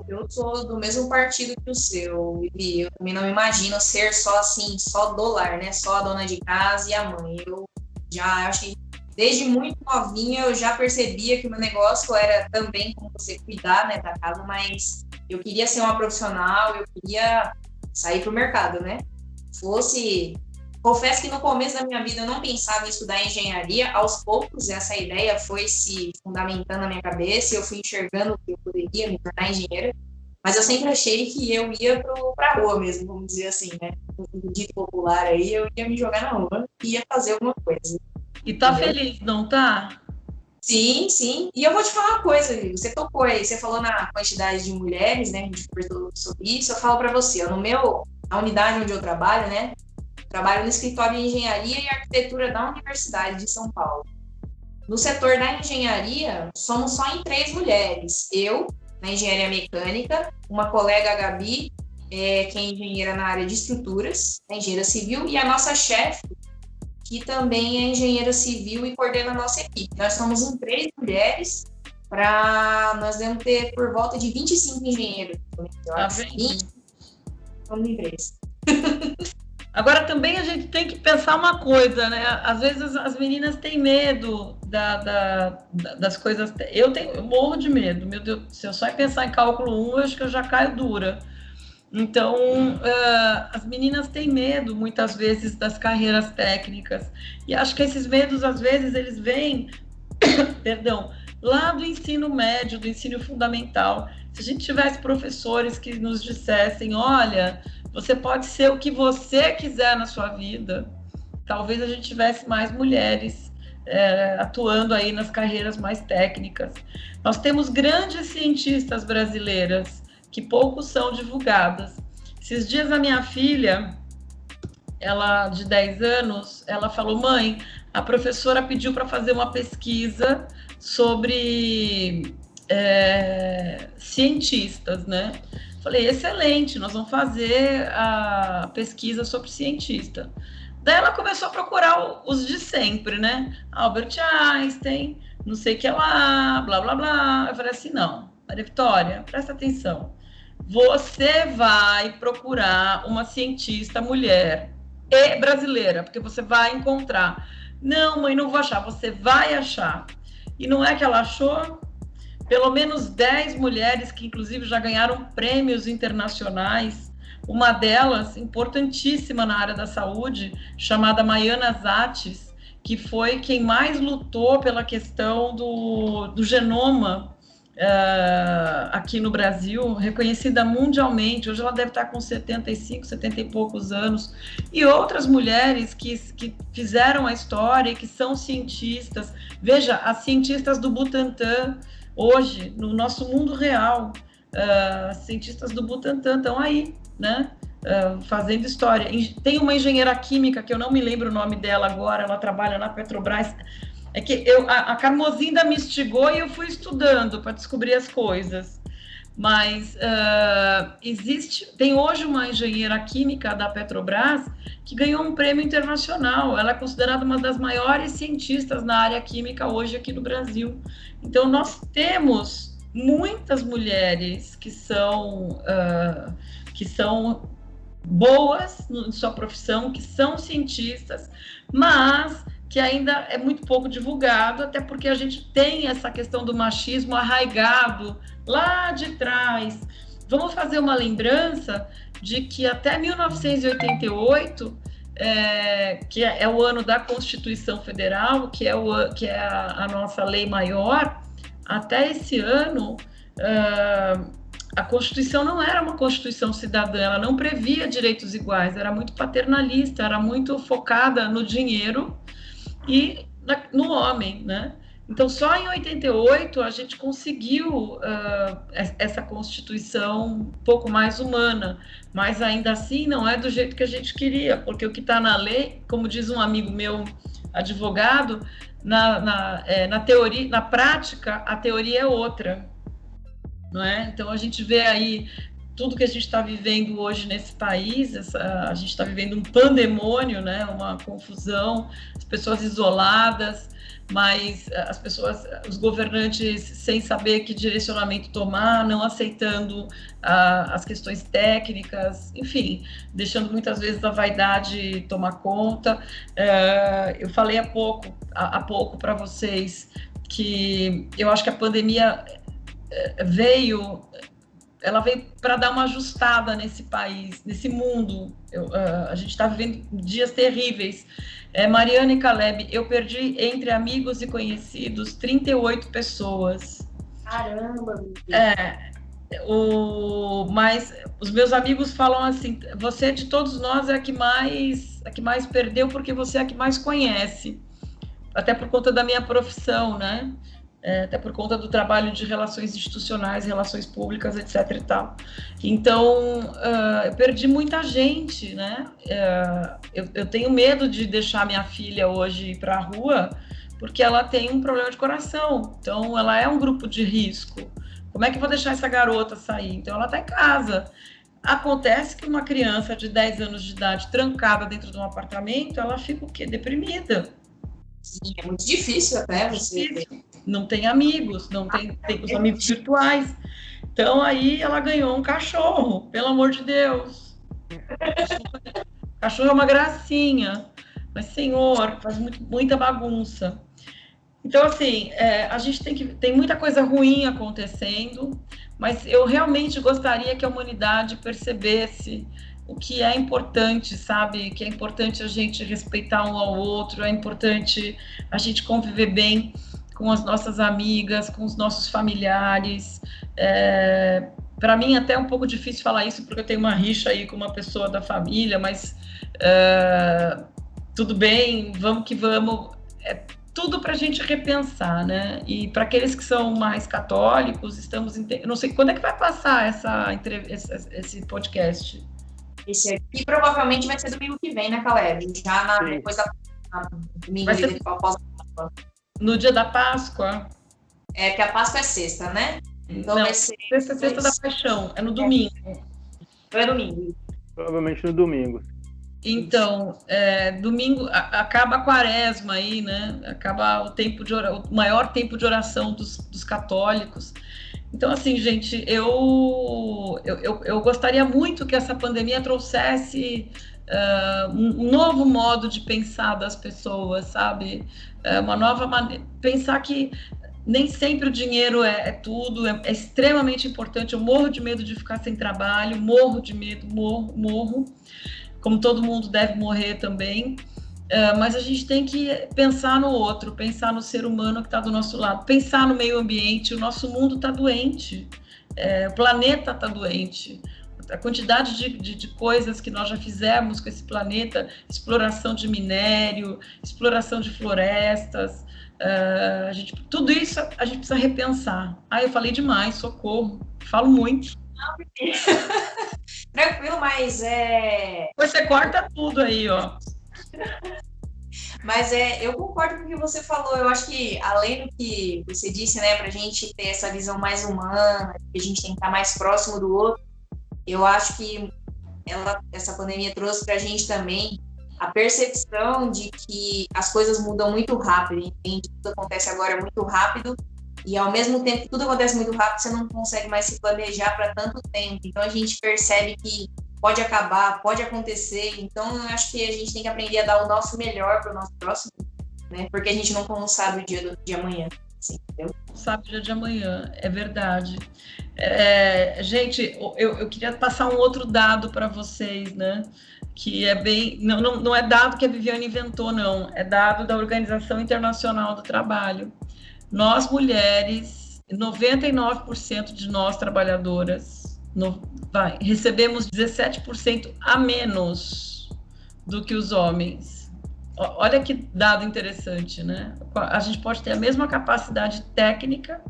Eu sou do mesmo partido que o seu, Vivi. Eu também não imagino ser só do lar, né? Só a dona de casa e a mãe. Eu já acho que desde muito novinha eu já percebia que o meu negócio era também como você cuidar, né, da casa, mas eu queria ser uma profissional, eu queria sair pro mercado, né? Confesso que no começo da minha vida eu não pensava em estudar engenharia, aos poucos essa ideia foi se fundamentando na minha cabeça e eu fui enxergando que eu poderia me tornar engenheira, mas eu sempre achei que eu ia pra rua mesmo, vamos dizer assim, né? No dito popular aí, eu ia me jogar na rua e ia fazer alguma coisa. E tá feliz, não tá? Sim, sim. E eu vou te falar uma coisa, Vivi. Você tocou aí, você falou na quantidade de mulheres, né? A gente conversou sobre isso. Eu falo pra você, a unidade onde eu trabalho, né? Trabalho no escritório de engenharia e arquitetura da Universidade de São Paulo. No setor da engenharia, somos só em 3 mulheres. Eu, na engenharia mecânica, uma colega, a Gabi, que é engenheira na área de estruturas, engenheira civil, e a nossa chefe, que também é engenheira civil e coordena a nossa equipe. Nós somos em 3 mulheres nós devemos ter por volta de 25 engenheiros. Tá vendo? Vamos em empresa. Agora, também a gente tem que pensar uma coisa, né? Às vezes as meninas têm medo das coisas. Eu morro de medo. Meu Deus, se eu só pensar em cálculo 1, eu acho que eu já caio dura. Então, as meninas têm medo, muitas vezes, das carreiras técnicas. E acho que esses medos, às vezes, eles vêm, perdão, lá do ensino médio, do ensino fundamental. Se a gente tivesse professores que nos dissessem, olha, você pode ser o que você quiser na sua vida, talvez a gente tivesse mais mulheres atuando aí nas carreiras mais técnicas. Nós temos grandes cientistas brasileiras, que poucos são divulgadas. Esses dias a minha filha, ela de 10 anos, ela falou, mãe, a professora pediu para fazer uma pesquisa sobre cientistas, né? Falei, excelente, nós vamos fazer a pesquisa sobre cientista. Daí ela começou a procurar os de sempre, né? Albert Einstein, não sei o que lá, blá, blá, blá. Eu falei assim, não, Maria Vitória, presta atenção. Você vai procurar uma cientista mulher e brasileira, porque você vai encontrar. Não, mãe, não vou achar. Você vai achar. E não é que ela achou? Pelo menos 10 mulheres que, inclusive, já ganharam prêmios internacionais. Uma delas, importantíssima na área da saúde, chamada Maiana Zates, que foi quem mais lutou pela questão do genoma aqui no Brasil, reconhecida mundialmente. Hoje ela deve estar com 75, 70 e poucos anos. E outras mulheres que fizeram a história e que são cientistas. Veja, as cientistas do Butantan, hoje, no nosso mundo real, as cientistas do Butantan estão aí, né? Fazendo história. Tem uma engenheira química, que eu não me lembro o nome dela agora, ela trabalha na Petrobras. É que a Carmozinda me instigou e eu fui estudando para descobrir as coisas. Mas tem hoje uma engenheira química da Petrobras que ganhou um prêmio internacional. Ela é considerada uma das maiores cientistas na área química hoje aqui no Brasil. Então, nós temos muitas mulheres que são boas em sua profissão, que são cientistas, mas que ainda é muito pouco divulgado, até porque a gente tem essa questão do machismo arraigado lá de trás. Vamos fazer uma lembrança de que até 1988, que é o ano da Constituição Federal, que é a nossa lei maior, até esse ano, a Constituição não era uma Constituição cidadã, ela não previa direitos iguais, era muito paternalista, era muito focada no dinheiro e no homem, né? Então, só em 88 a gente conseguiu essa Constituição um pouco mais humana, mas ainda assim não é do jeito que a gente queria, porque o que está na lei, como diz um amigo meu, advogado, na teoria, na prática, a teoria é outra, não é? Então, a gente vê aí tudo que a gente está vivendo hoje nesse país, a gente está vivendo um pandemônio, né? Uma confusão, as pessoas isoladas, mas os governantes sem saber que direcionamento tomar, não aceitando as questões técnicas, enfim, deixando muitas vezes a vaidade tomar conta. Eu falei há pouco para vocês que eu acho que a pandemia veio para dar uma ajustada nesse país, nesse mundo. A gente está vivendo dias terríveis. Mariana e Caleb, eu perdi entre amigos e conhecidos 38 pessoas. Caramba! Mas os meus amigos falam assim, você de todos nós é a que mais perdeu, porque você é a que mais conhece. Até por conta da minha profissão, né? Até por conta do trabalho de relações institucionais, relações públicas, etc. e tal. Então, eu perdi muita gente, né? Eu tenho medo de deixar minha filha hoje ir para a rua, porque ela tem um problema de coração. Então, ela é um grupo de risco. Como é que eu vou deixar essa garota sair? Então, ela está em casa. Acontece que uma criança de 10 anos de idade trancada dentro de um apartamento, ela fica o quê? Deprimida. Sim, é muito difícil até você. não tem amigos, tem os amigos virtuais. Então aí ela ganhou um cachorro, pelo amor de Deus. O cachorro é uma gracinha, mas senhor, faz muita bagunça. Então assim, a gente tem muita coisa ruim acontecendo, mas eu realmente gostaria que a humanidade percebesse o que é importante, sabe? Que é importante a gente respeitar um ao outro, é importante a gente conviver bem com as nossas amigas, com os nossos familiares. Para mim até é um pouco difícil falar isso, porque eu tenho uma rixa aí com uma pessoa da família, mas tudo bem, vamos que vamos. É tudo para a gente repensar, né? E para aqueles que são mais católicos, eu não sei quando é que vai passar esse podcast. Esse aqui provavelmente vai ser domingo que vem, né, Caleb? Já depois da domingo vai ser após a Páscoa. No dia da Páscoa? Porque a Páscoa é sexta, né? Então não, vai ser... Sexta da Paixão, é no domingo. É domingo. Provavelmente no domingo. Então, domingo acaba a quaresma aí, né? Acaba o maior tempo de oração dos católicos. Então, assim, gente, eu gostaria muito que essa pandemia trouxesse um novo modo de pensar das pessoas, sabe? Uma nova maneira. Pensar que nem sempre o dinheiro é tudo, é extremamente importante. Eu morro de medo de ficar sem trabalho, morro de medo, morro. Como todo mundo deve morrer também. Mas a gente tem que pensar no outro, pensar no ser humano que está do nosso lado, pensar no meio ambiente. O nosso mundo está doente, o planeta está doente. A quantidade de coisas que nós já fizemos com esse planeta, exploração de minério, exploração de florestas, tudo isso a gente precisa repensar. Eu falei demais, socorro, falo muito. Tranquilo, mas Depois você corta tudo aí, ó. Mas eu concordo com o que você falou. Eu acho que, além do que você disse, né, pra gente ter essa visão mais humana, que a gente tem que estar mais próximo do outro, eu acho que essa pandemia trouxe pra gente também a percepção de que as coisas mudam muito rápido, entende? Tudo acontece agora muito rápido, e ao mesmo tempo que tudo acontece muito rápido, você não consegue mais se planejar para tanto tempo. Então a gente percebe que pode acabar, pode acontecer. Então eu acho que a gente tem que aprender a dar o nosso melhor para o nosso próximo, né? Porque a gente não sabe o dia de amanhã, assim, entendeu? Não sabe o dia de amanhã, é verdade. Gente, eu queria passar um outro dado para vocês, né? Que é bem... Não é dado que a Viviane inventou, não. É dado da Organização Internacional do Trabalho. Nós, mulheres, 99% de nós trabalhadoras, recebemos 17% a menos do que os homens. Olha que dado interessante, né? A gente pode ter a mesma capacidade técnica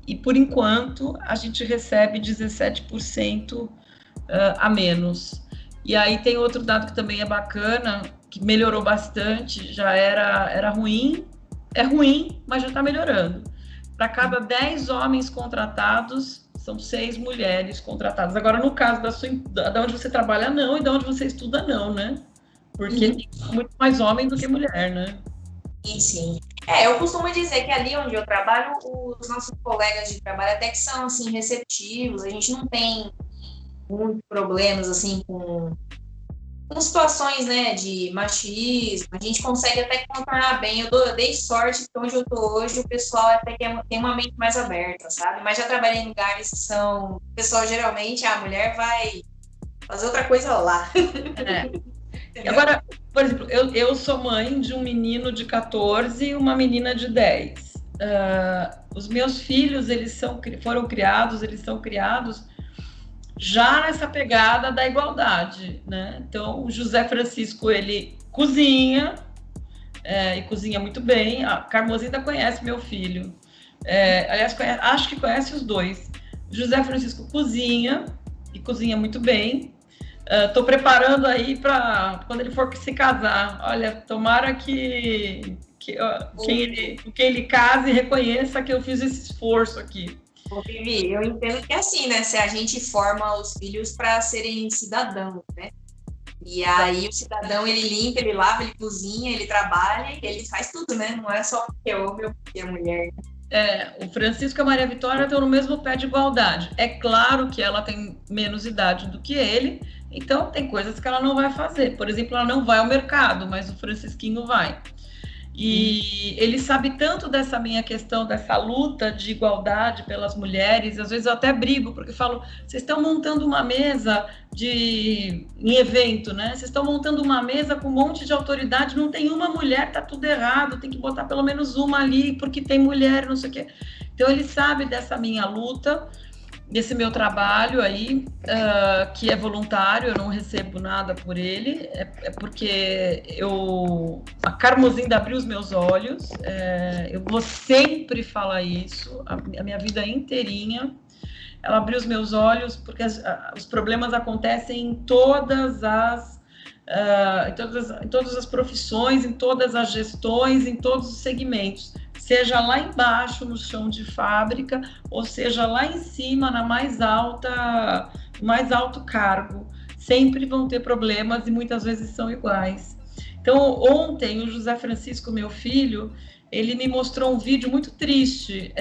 e, por enquanto, a gente recebe 17% a menos. E aí tem outro dado que também é bacana, que melhorou bastante, já era ruim, é ruim, mas já está melhorando. Para cada 10 homens contratados, são 6 mulheres contratadas. Agora, no caso da onde você trabalha, não, e da onde você estuda, não, né? Porque tem muito mais homem do que mulher, né? Sim. Eu costumo dizer que ali onde eu trabalho, os nossos colegas de trabalho até que são, assim, receptivos, a gente não tem muitos problemas, assim, com situações, né, de machismo, a gente consegue até contornar bem. Eu dei sorte que onde eu tô hoje, o pessoal até que tem uma mente mais aberta, sabe? Mas já trabalhei em lugares que o pessoal geralmente, a mulher vai fazer outra coisa lá. Agora, por exemplo, eu sou mãe de um menino de 14 e uma menina de 10. Os meus filhos, eles são criados já nessa pegada da igualdade, né? Então, o José Francisco, ele cozinha, e cozinha muito bem. A Carmozinha conhece meu filho. Aliás, acho que conhece os dois. O José Francisco cozinha, e cozinha muito bem. Estou preparando aí para quando ele for se casar. Olha, tomara que ele case e reconheça que eu fiz esse esforço aqui. Vivi, eu entendo que é assim, né? Se a gente forma os filhos para serem cidadãos, né? E aí o cidadão, ele limpa, ele lava, ele cozinha, ele trabalha, ele faz tudo, né? Não é só porque é homem ou porque é mulher. O Francisco e a Maria Vitória estão no mesmo pé de igualdade. É claro que ela tem menos idade do que ele, então tem coisas que ela não vai fazer. Por exemplo, ela não vai ao mercado, mas o Francisquinho vai. E ele sabe tanto dessa minha questão, dessa luta de igualdade pelas mulheres. Às vezes eu até brigo, porque falo, vocês estão montando uma mesa em evento, né? Vocês estão montando uma mesa com um monte de autoridade, não tem uma mulher, tá tudo errado, tem que botar pelo menos uma ali, porque tem mulher, não sei o quê. Então ele sabe dessa minha luta, desse meu trabalho aí, que é voluntário, eu não recebo nada por ele, é porque a Carmozinda abriu os meus olhos, eu vou sempre falar isso, a minha vida inteirinha, ela abriu os meus olhos, porque os problemas acontecem em todas as profissões, em todas as gestões, em todos os segmentos, seja lá embaixo no chão de fábrica, ou seja lá em cima no mais alto cargo, sempre vão ter problemas e muitas vezes são iguais. Então, ontem o José Francisco, meu filho, ele me mostrou um vídeo muito triste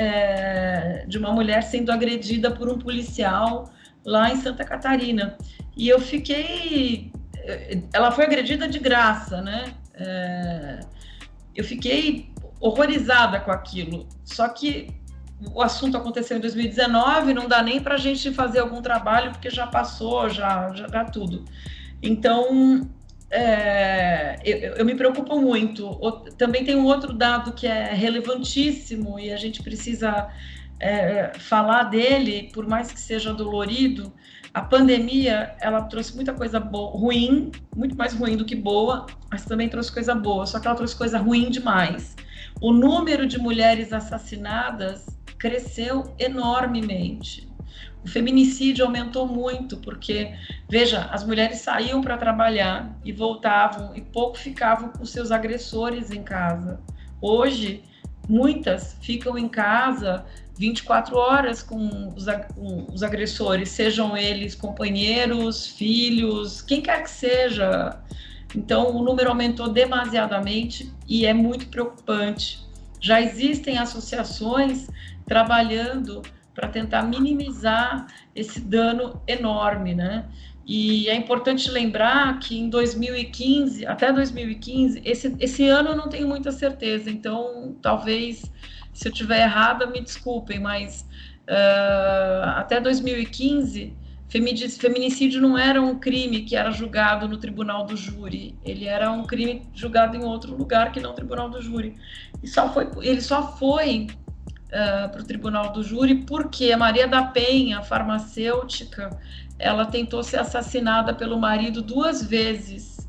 de uma mulher sendo agredida por um policial lá em Santa Catarina. E eu fiquei... Ela foi agredida de graça, né? Eu fiquei horrorizada com aquilo. Só que o assunto aconteceu em 2019, não dá nem para a gente fazer algum trabalho, porque já passou, já tudo. Então... eu me preocupo muito. Também tem um outro dado que é relevantíssimo e a gente precisa falar dele, por mais que seja dolorido. A pandemia, ela trouxe muita coisa ruim, muito mais ruim do que boa, mas também trouxe coisa boa, só que ela trouxe coisa ruim demais. O número de mulheres assassinadas cresceu enormemente. O feminicídio aumentou muito, porque, veja, as mulheres saíam para trabalhar e voltavam, e pouco ficavam com seus agressores em casa. Hoje, muitas ficam em casa 24 horas com os agressores, sejam eles companheiros, filhos, quem quer que seja. Então, o número aumentou demasiadamente e é muito preocupante. Já existem associações trabalhando para tentar minimizar esse dano enorme, né? E é importante lembrar que em 2015, até 2015, esse ano eu não tenho muita certeza, então talvez, se eu estiver errada, me desculpem, mas até 2015, feminicídio não era um crime que era julgado no tribunal do júri, ele era um crime julgado em outro lugar que não o tribunal do júri. Ele só foi para o tribunal do júri porque a Maria da Penha, farmacêutica, ela tentou ser assassinada pelo marido 2 vezes,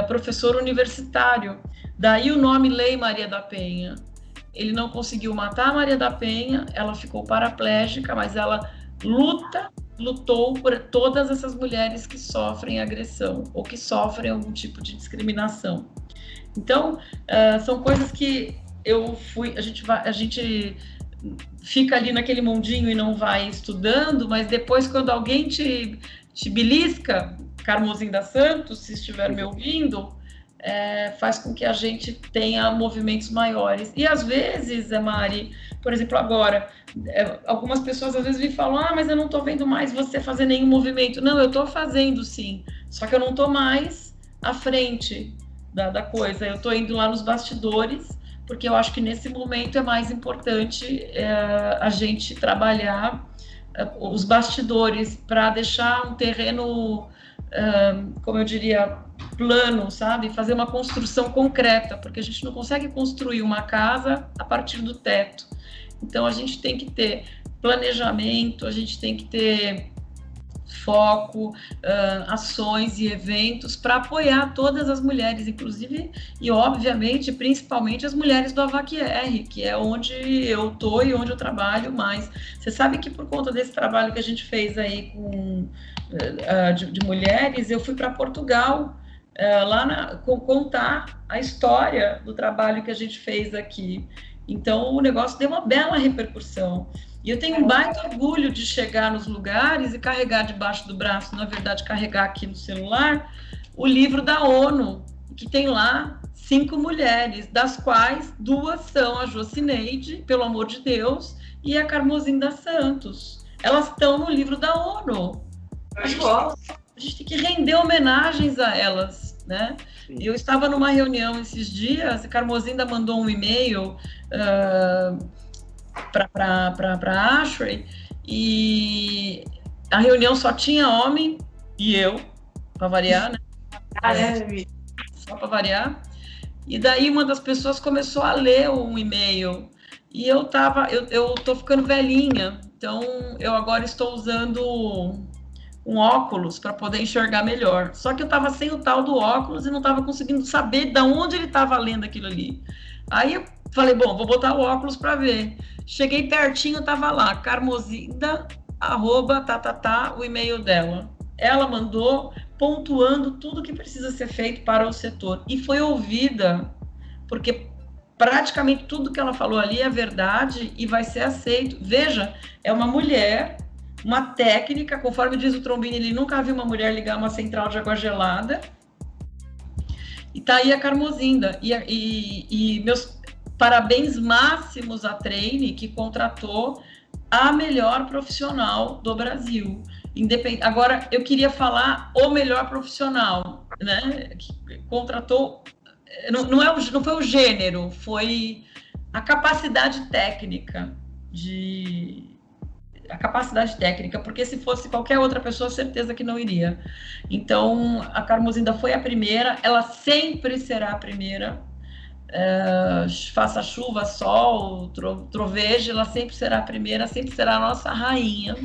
professor universitário, daí o nome Lei Maria da Penha. Ele não conseguiu matar a Maria da Penha, ela ficou paraplégica, mas ela lutou por todas essas mulheres que sofrem agressão ou que sofrem algum tipo de discriminação. Então, são coisas que a gente fica ali naquele mundinho e não vai estudando, mas depois, quando alguém te belisca, Carmozinda Santos, se estiver me ouvindo, faz com que a gente tenha movimentos maiores. E às vezes, Mari, por exemplo, agora, algumas pessoas às vezes me falam, mas eu não estou vendo mais você fazer nenhum movimento. Não, eu estou fazendo sim, só que eu não estou mais à frente da coisa, eu estou indo lá nos bastidores, porque eu acho que nesse momento é mais importante a gente trabalhar os bastidores para deixar um terreno, como eu diria, plano, sabe? Fazer uma construção concreta, porque a gente não consegue construir uma casa a partir do teto. Então a gente tem que ter planejamento, a gente tem que ter foco, ações e eventos para apoiar todas as mulheres, inclusive e obviamente, principalmente as mulheres do AVAQ-R, que é onde eu estou e onde eu trabalho mais. Você sabe que por conta desse trabalho que a gente fez aí de mulheres, eu fui para Portugal contar a história do trabalho que a gente fez aqui. Então o negócio deu uma bela repercussão. E eu tenho um baita orgulho de chegar nos lugares e carregar debaixo do braço, na verdade, carregar aqui no celular, o livro da ONU, que tem lá 5 mulheres, das quais 2 são a Jocineide, pelo amor de Deus, e a Carmozinda Santos. Elas estão no livro da ONU. A gente tem que render homenagens a elas, né? Eu estava numa reunião esses dias, a Carmozinda mandou um e-mail para a Ashley, e a reunião só tinha homem e eu, para variar, né? Só para variar. E daí uma das pessoas começou a ler um e-mail, e eu tô ficando velhinha, então eu agora estou usando um óculos para poder enxergar melhor. Só que eu estava sem o tal do óculos e não estava conseguindo saber de onde ele estava lendo aquilo ali. Aí eu falei, bom, vou botar o óculos para ver. Cheguei pertinho, estava lá, Carmozinda, @ o e-mail dela. Ela mandou pontuando tudo que precisa ser feito para o setor. E foi ouvida, porque praticamente tudo que ela falou ali é verdade e vai ser aceito. Veja, é uma mulher, uma técnica, conforme diz o Trombini, ele nunca viu uma mulher ligar uma central de água gelada. E tá aí a Carmozinda. E meus parabéns máximos à Treine, que contratou a melhor profissional do Brasil. Agora, eu queria falar o melhor profissional, né? Que contratou, não foi o gênero, foi a capacidade técnica porque se fosse qualquer outra pessoa, certeza que não iria. Então, a Carmozinda foi a primeira, ela sempre será a primeira, faça chuva, sol, troveje, ela sempre será a primeira, sempre será a nossa rainha.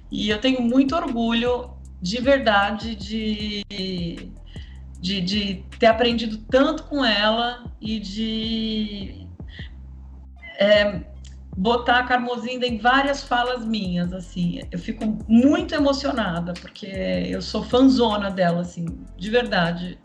E eu tenho muito orgulho, de verdade, de ter aprendido tanto com ela e de botar a Carmozinda em várias falas minhas, assim. Eu fico muito emocionada, porque eu sou fãzona dela, assim, de verdade.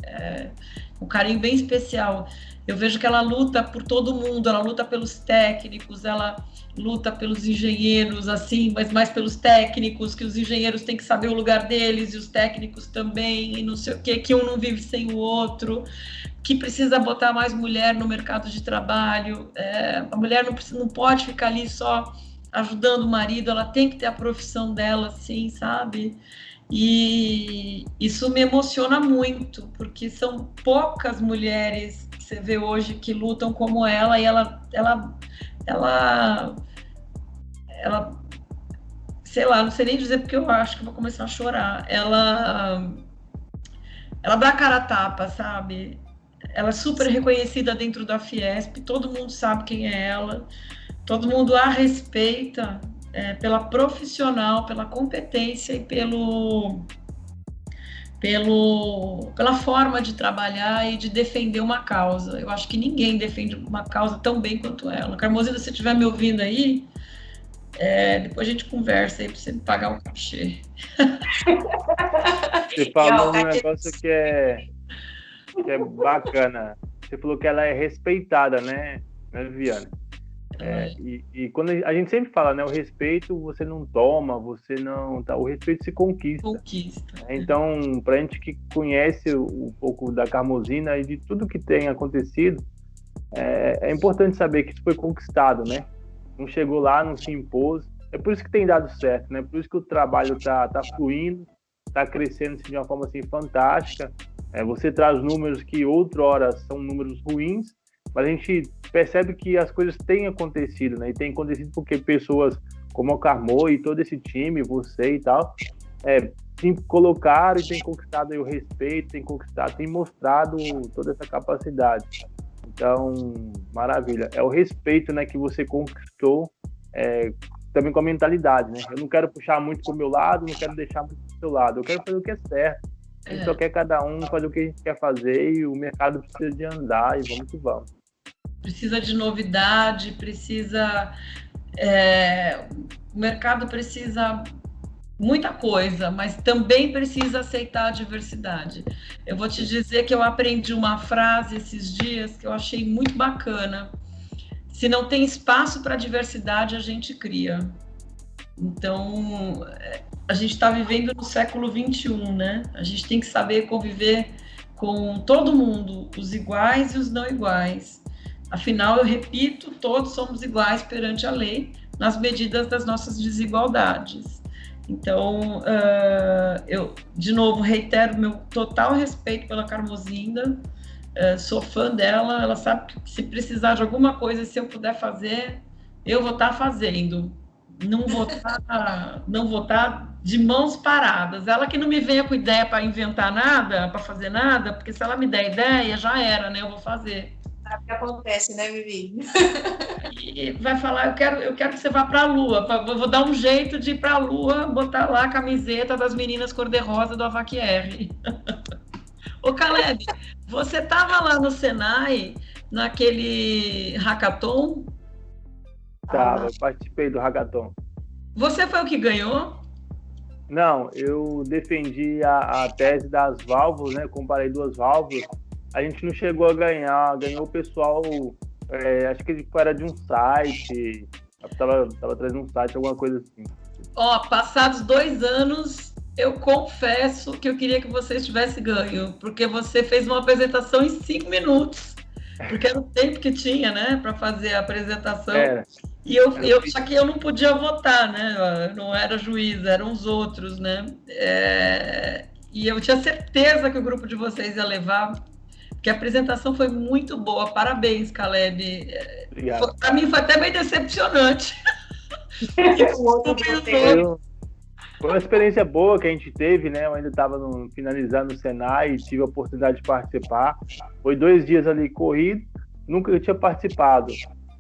Um carinho bem especial. Eu vejo que ela luta por todo mundo, ela luta pelos técnicos, ela luta pelos engenheiros, assim, mas mais pelos técnicos, que os engenheiros têm que saber o lugar deles, e os técnicos também, e não sei o quê, que um não vive sem o outro, que precisa botar mais mulher no mercado de trabalho. A mulher não pode ficar ali só ajudando o marido, ela tem que ter a profissão dela, assim, sabe? E isso me emociona muito, porque são poucas mulheres que você vê hoje que lutam como ela, e ela sei lá, não sei nem dizer, porque eu acho que vou começar a chorar. Ela dá a cara a tapa, sabe? Ela é super reconhecida dentro da Fiesp, todo mundo sabe quem é ela, todo mundo a respeita pela profissional, pela competência e pela forma de trabalhar e de defender uma causa. Eu acho que ninguém defende uma causa tão bem quanto ela. Carmozinda, se você estiver me ouvindo aí, depois a gente conversa aí para você me pagar o cachê. Você falou um negócio que é bacana. Você falou que ela é respeitada, né Viviane? E quando a gente sempre fala, né, o respeito você não toma, o respeito se conquista. Então, pra gente que conhece um pouco da Carmozinda e de tudo que tem acontecido, é importante saber que isso foi conquistado, né? Não chegou lá, não se impôs. É por isso que tem dado certo, né? Por isso que o trabalho tá fluindo, tá crescendo de uma forma assim fantástica. Você traz números que outrora são números ruins, mas a gente percebe que as coisas têm acontecido, né? E tem acontecido porque pessoas como a Carmo e todo esse time, você e tal, se colocaram e têm conquistado aí o respeito, têm mostrado toda essa capacidade. Então, maravilha. É o respeito, né, que você conquistou também com a mentalidade, né? Eu não quero puxar muito pro meu lado, não quero deixar muito pro seu lado. Eu quero fazer o que é certo. A gente só quer cada um fazer o que a gente quer fazer e o mercado precisa de andar e vamos que vamos. Precisa de novidade, o mercado precisa muita coisa, mas também precisa aceitar a diversidade. Eu vou te dizer que eu aprendi uma frase esses dias que eu achei muito bacana. Se não tem espaço para diversidade, a gente cria. Então, a gente está vivendo no século XXI, né? A gente tem que saber conviver com todo mundo, os iguais e os não iguais. Afinal, eu repito, todos somos iguais perante a lei, nas medidas das nossas desigualdades. Então, eu, de novo, reitero meu total respeito pela Carmozinda, sou fã dela, ela sabe que se precisar de alguma coisa, se eu puder fazer, eu vou estar fazendo. Não vou estar de mãos paradas. Ela que não me venha com ideia para inventar nada, para fazer nada, porque se ela me der ideia, já era, né? Eu vou fazer. Sabe o que acontece, né, Vivi? E vai falar, eu quero que você vá para a Lua. Vou dar um jeito de ir para a Lua, botar lá a camiseta das meninas cor-de-rosa do Avac R. Ô, Caleb, você estava lá no Senai, naquele hackathon? Tá, eu participei do hackathon. Você foi o que ganhou? Não, eu defendi a tese das válvulas, né? Comparei duas válvulas. A gente não chegou a ganhar, ganhou o pessoal, acho que era de um site, tava trazendo um site, alguma coisa assim. Ó, passados 2 anos, eu confesso que eu queria que você tivesse ganho, porque você fez uma apresentação em 5 minutos, porque era o tempo que tinha, né, para fazer a apresentação. E só que eu não podia votar, né? Eu não era juiz, eram os outros, né? E eu tinha certeza que o grupo de vocês ia levar, porque a apresentação foi muito boa. Parabéns, Caleb. Para mim foi até bem decepcionante. Foi uma experiência boa que a gente teve, né? Eu ainda estava finalizando o Senai e tive a oportunidade de participar. Foi 2 dias ali corrido, nunca eu tinha participado.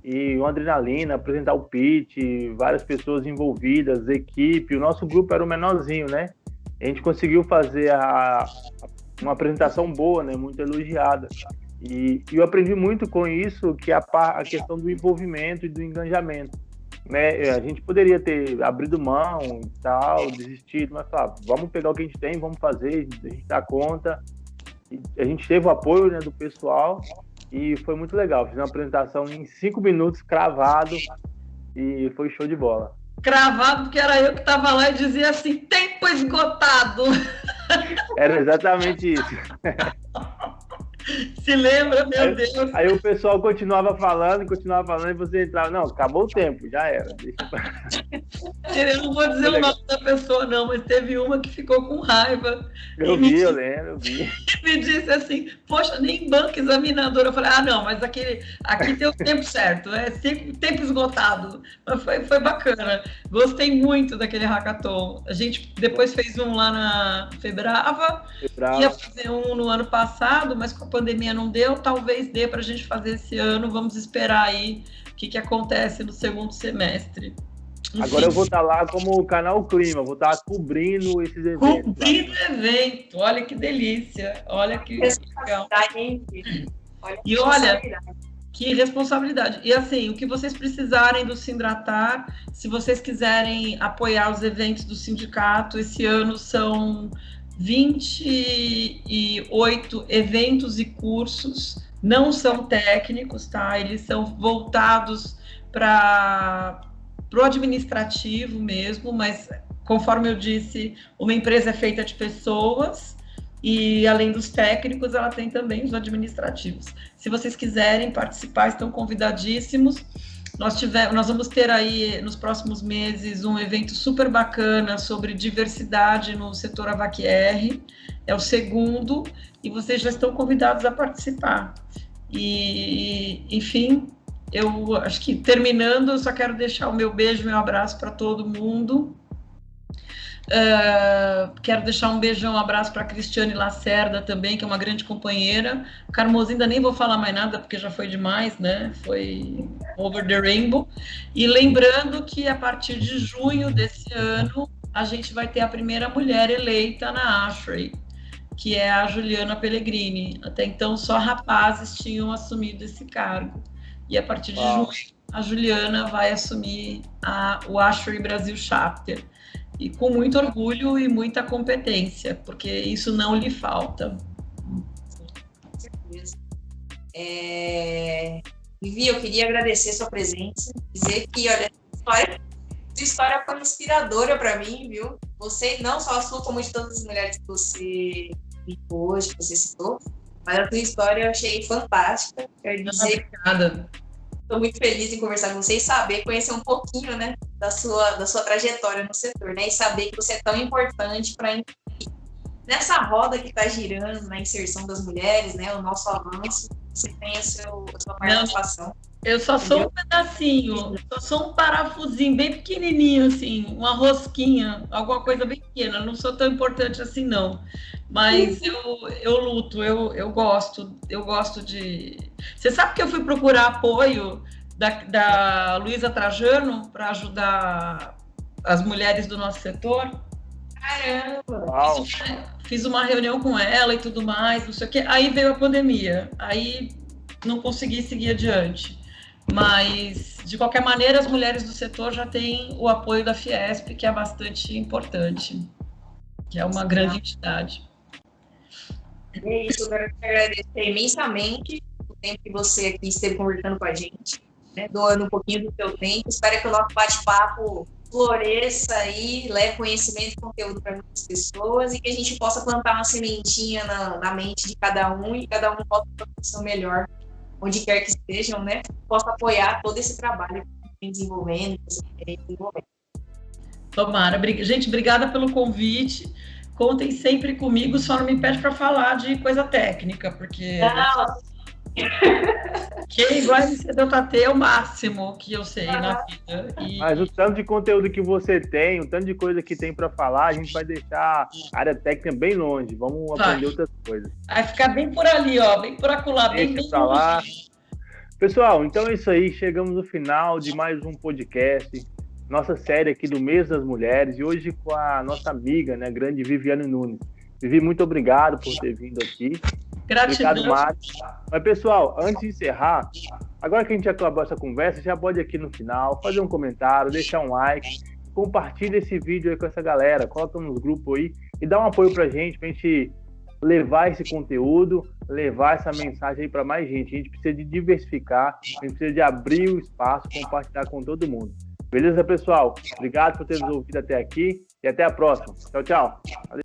E uma adrenalina, apresentar o pitch, várias pessoas envolvidas, equipe. O nosso grupo era o menorzinho, né? A gente conseguiu fazer uma apresentação boa, né? Muito elogiada. E eu aprendi muito com isso, que a questão do envolvimento e do engajamento. Né? A gente poderia ter abrido mão e tal, desistido, mas falar, vamos pegar o que a gente tem, vamos fazer, a gente dá conta. E a gente teve o apoio, né, do pessoal. E foi muito legal. Fiz uma apresentação em 5 minutos, cravado, e foi show de bola. Cravado, porque era eu que estava lá e dizia assim, tempo esgotado. Era exatamente isso. Se lembra, meu Deus. Aí o pessoal continuava falando, e você entrava, não, acabou o tempo, já era. Eu não vou dizer o nome da pessoa, não, mas teve uma que ficou com raiva. Eu lembro. Me disse assim, poxa, nem banco examinador. Eu falei, não, mas aqui tem o tempo certo, tempo esgotado. Mas foi bacana. Gostei muito daquele hackathon. A gente depois fez um lá na Febrava. Ia fazer um no ano passado, mas com a pandemia não deu. Talvez dê para a gente fazer esse ano. Vamos esperar aí o que acontece no segundo semestre. Enfim. Agora eu vou estar lá como canal Clima, vou estar cobrindo esses eventos. Cobrindo evento, olha que delícia, olha que legal. E olha, que responsabilidade. E assim, o que vocês precisarem do Sindratar, se vocês quiserem apoiar os eventos do sindicato, esse ano são 28 eventos e cursos, não são técnicos, tá? Eles são voltados para o administrativo mesmo, mas conforme eu disse, uma empresa é feita de pessoas e além dos técnicos, ela tem também os administrativos. Se vocês quiserem participar, estão convidadíssimos. Nós vamos ter aí nos próximos meses um evento super bacana sobre diversidade no setor Avac R, é o segundo, e vocês já estão convidados a participar. E, enfim, eu acho que terminando, eu só quero deixar o meu beijo, meu abraço para todo mundo. Quero deixar um beijão, um abraço para a Cristiane Lacerda também, que é uma grande companheira. Carmozinda, nem vou falar mais nada, porque já foi demais, né? Foi over the rainbow. E lembrando que a partir de junho desse ano, a gente vai ter a primeira mulher eleita na ASHRAE, que é a Juliana Pellegrini. Até então, só rapazes tinham assumido esse cargo. E a partir de junho, a Juliana vai assumir o ASHRAE Brasil Chapter. E com muito orgulho e muita competência, porque isso não lhe falta. Com certeza. Vivi, eu queria agradecer a sua presença, dizer que, olha, a história Sua história foi inspiradora para mim, viu? Você, não só a sua, como de todas as mulheres que você indicou hoje, que você citou, mas a sua história eu achei fantástica. Quero dizer, Obrigada. estou muito feliz em conversar com você e saber, conhecer um pouquinho, né, da sua trajetória no setor, né, e saber que você é tão importante para nessa roda que está girando na inserção das mulheres, né, o nosso avanço, você tem a sua participação. Eu só sou um pedacinho, só sou um parafusinho bem pequenininho, assim, uma rosquinha, alguma coisa bem pequena. Não sou tão importante assim, não. Mas eu luto, eu gosto de... Você sabe que eu fui procurar apoio da Luísa Trajano para ajudar as mulheres do nosso setor? Caramba! Fiz uma reunião com ela e tudo mais, não sei o quê. Aí veio a pandemia, aí não consegui seguir adiante. Mas, de qualquer maneira, as mulheres do setor já têm o apoio da Fiesp, que é bastante importante, que é uma grande entidade. É isso, eu quero te agradecer imensamente o tempo que você aqui esteve conversando com a gente, né, doando um pouquinho do seu tempo. Espero que o nosso bate-papo floresça aí, leve conhecimento e conteúdo para muitas pessoas e que a gente possa plantar uma sementinha na mente de cada um e cada um possa ter uma profissão melhor, onde quer que estejam, né? Possa apoiar todo esse trabalho que você vem desenvolvendo, que você vem desenvolvendo. Tomara. Gente, obrigada pelo convite. Contem sempre comigo, só não me pede para falar de coisa técnica, porque... Não. Quem igual a MC Deltatê é o máximo que eu sei na vida. Mas o tanto de conteúdo que você tem, o tanto de coisa que tem para falar, a gente vai deixar a área técnica bem longe. Vamos aprender outras coisas. Vai ficar bem por ali, ó, bem por acolá, bem pra lá. Pessoal, então é isso aí. Chegamos no final de mais um podcast. Nossa série aqui do Mês das Mulheres. E hoje com a nossa amiga, né, grande Viviane Nunes. Vivi, muito obrigado por ter vindo aqui. Gratidão. Obrigado, Mário. Mas, pessoal, antes de encerrar, agora que a gente acabou essa conversa, já pode aqui no final fazer um comentário, deixar um like, compartilha esse vídeo aí com essa galera, coloca nos grupos aí e dá um apoio pra gente levar esse conteúdo, levar essa mensagem aí para mais gente. A gente precisa de diversificar, a gente precisa de abrir o espaço, compartilhar com todo mundo. Beleza, pessoal? Obrigado por ter nos ouvido até aqui e até a próxima. Tchau, tchau. Valeu.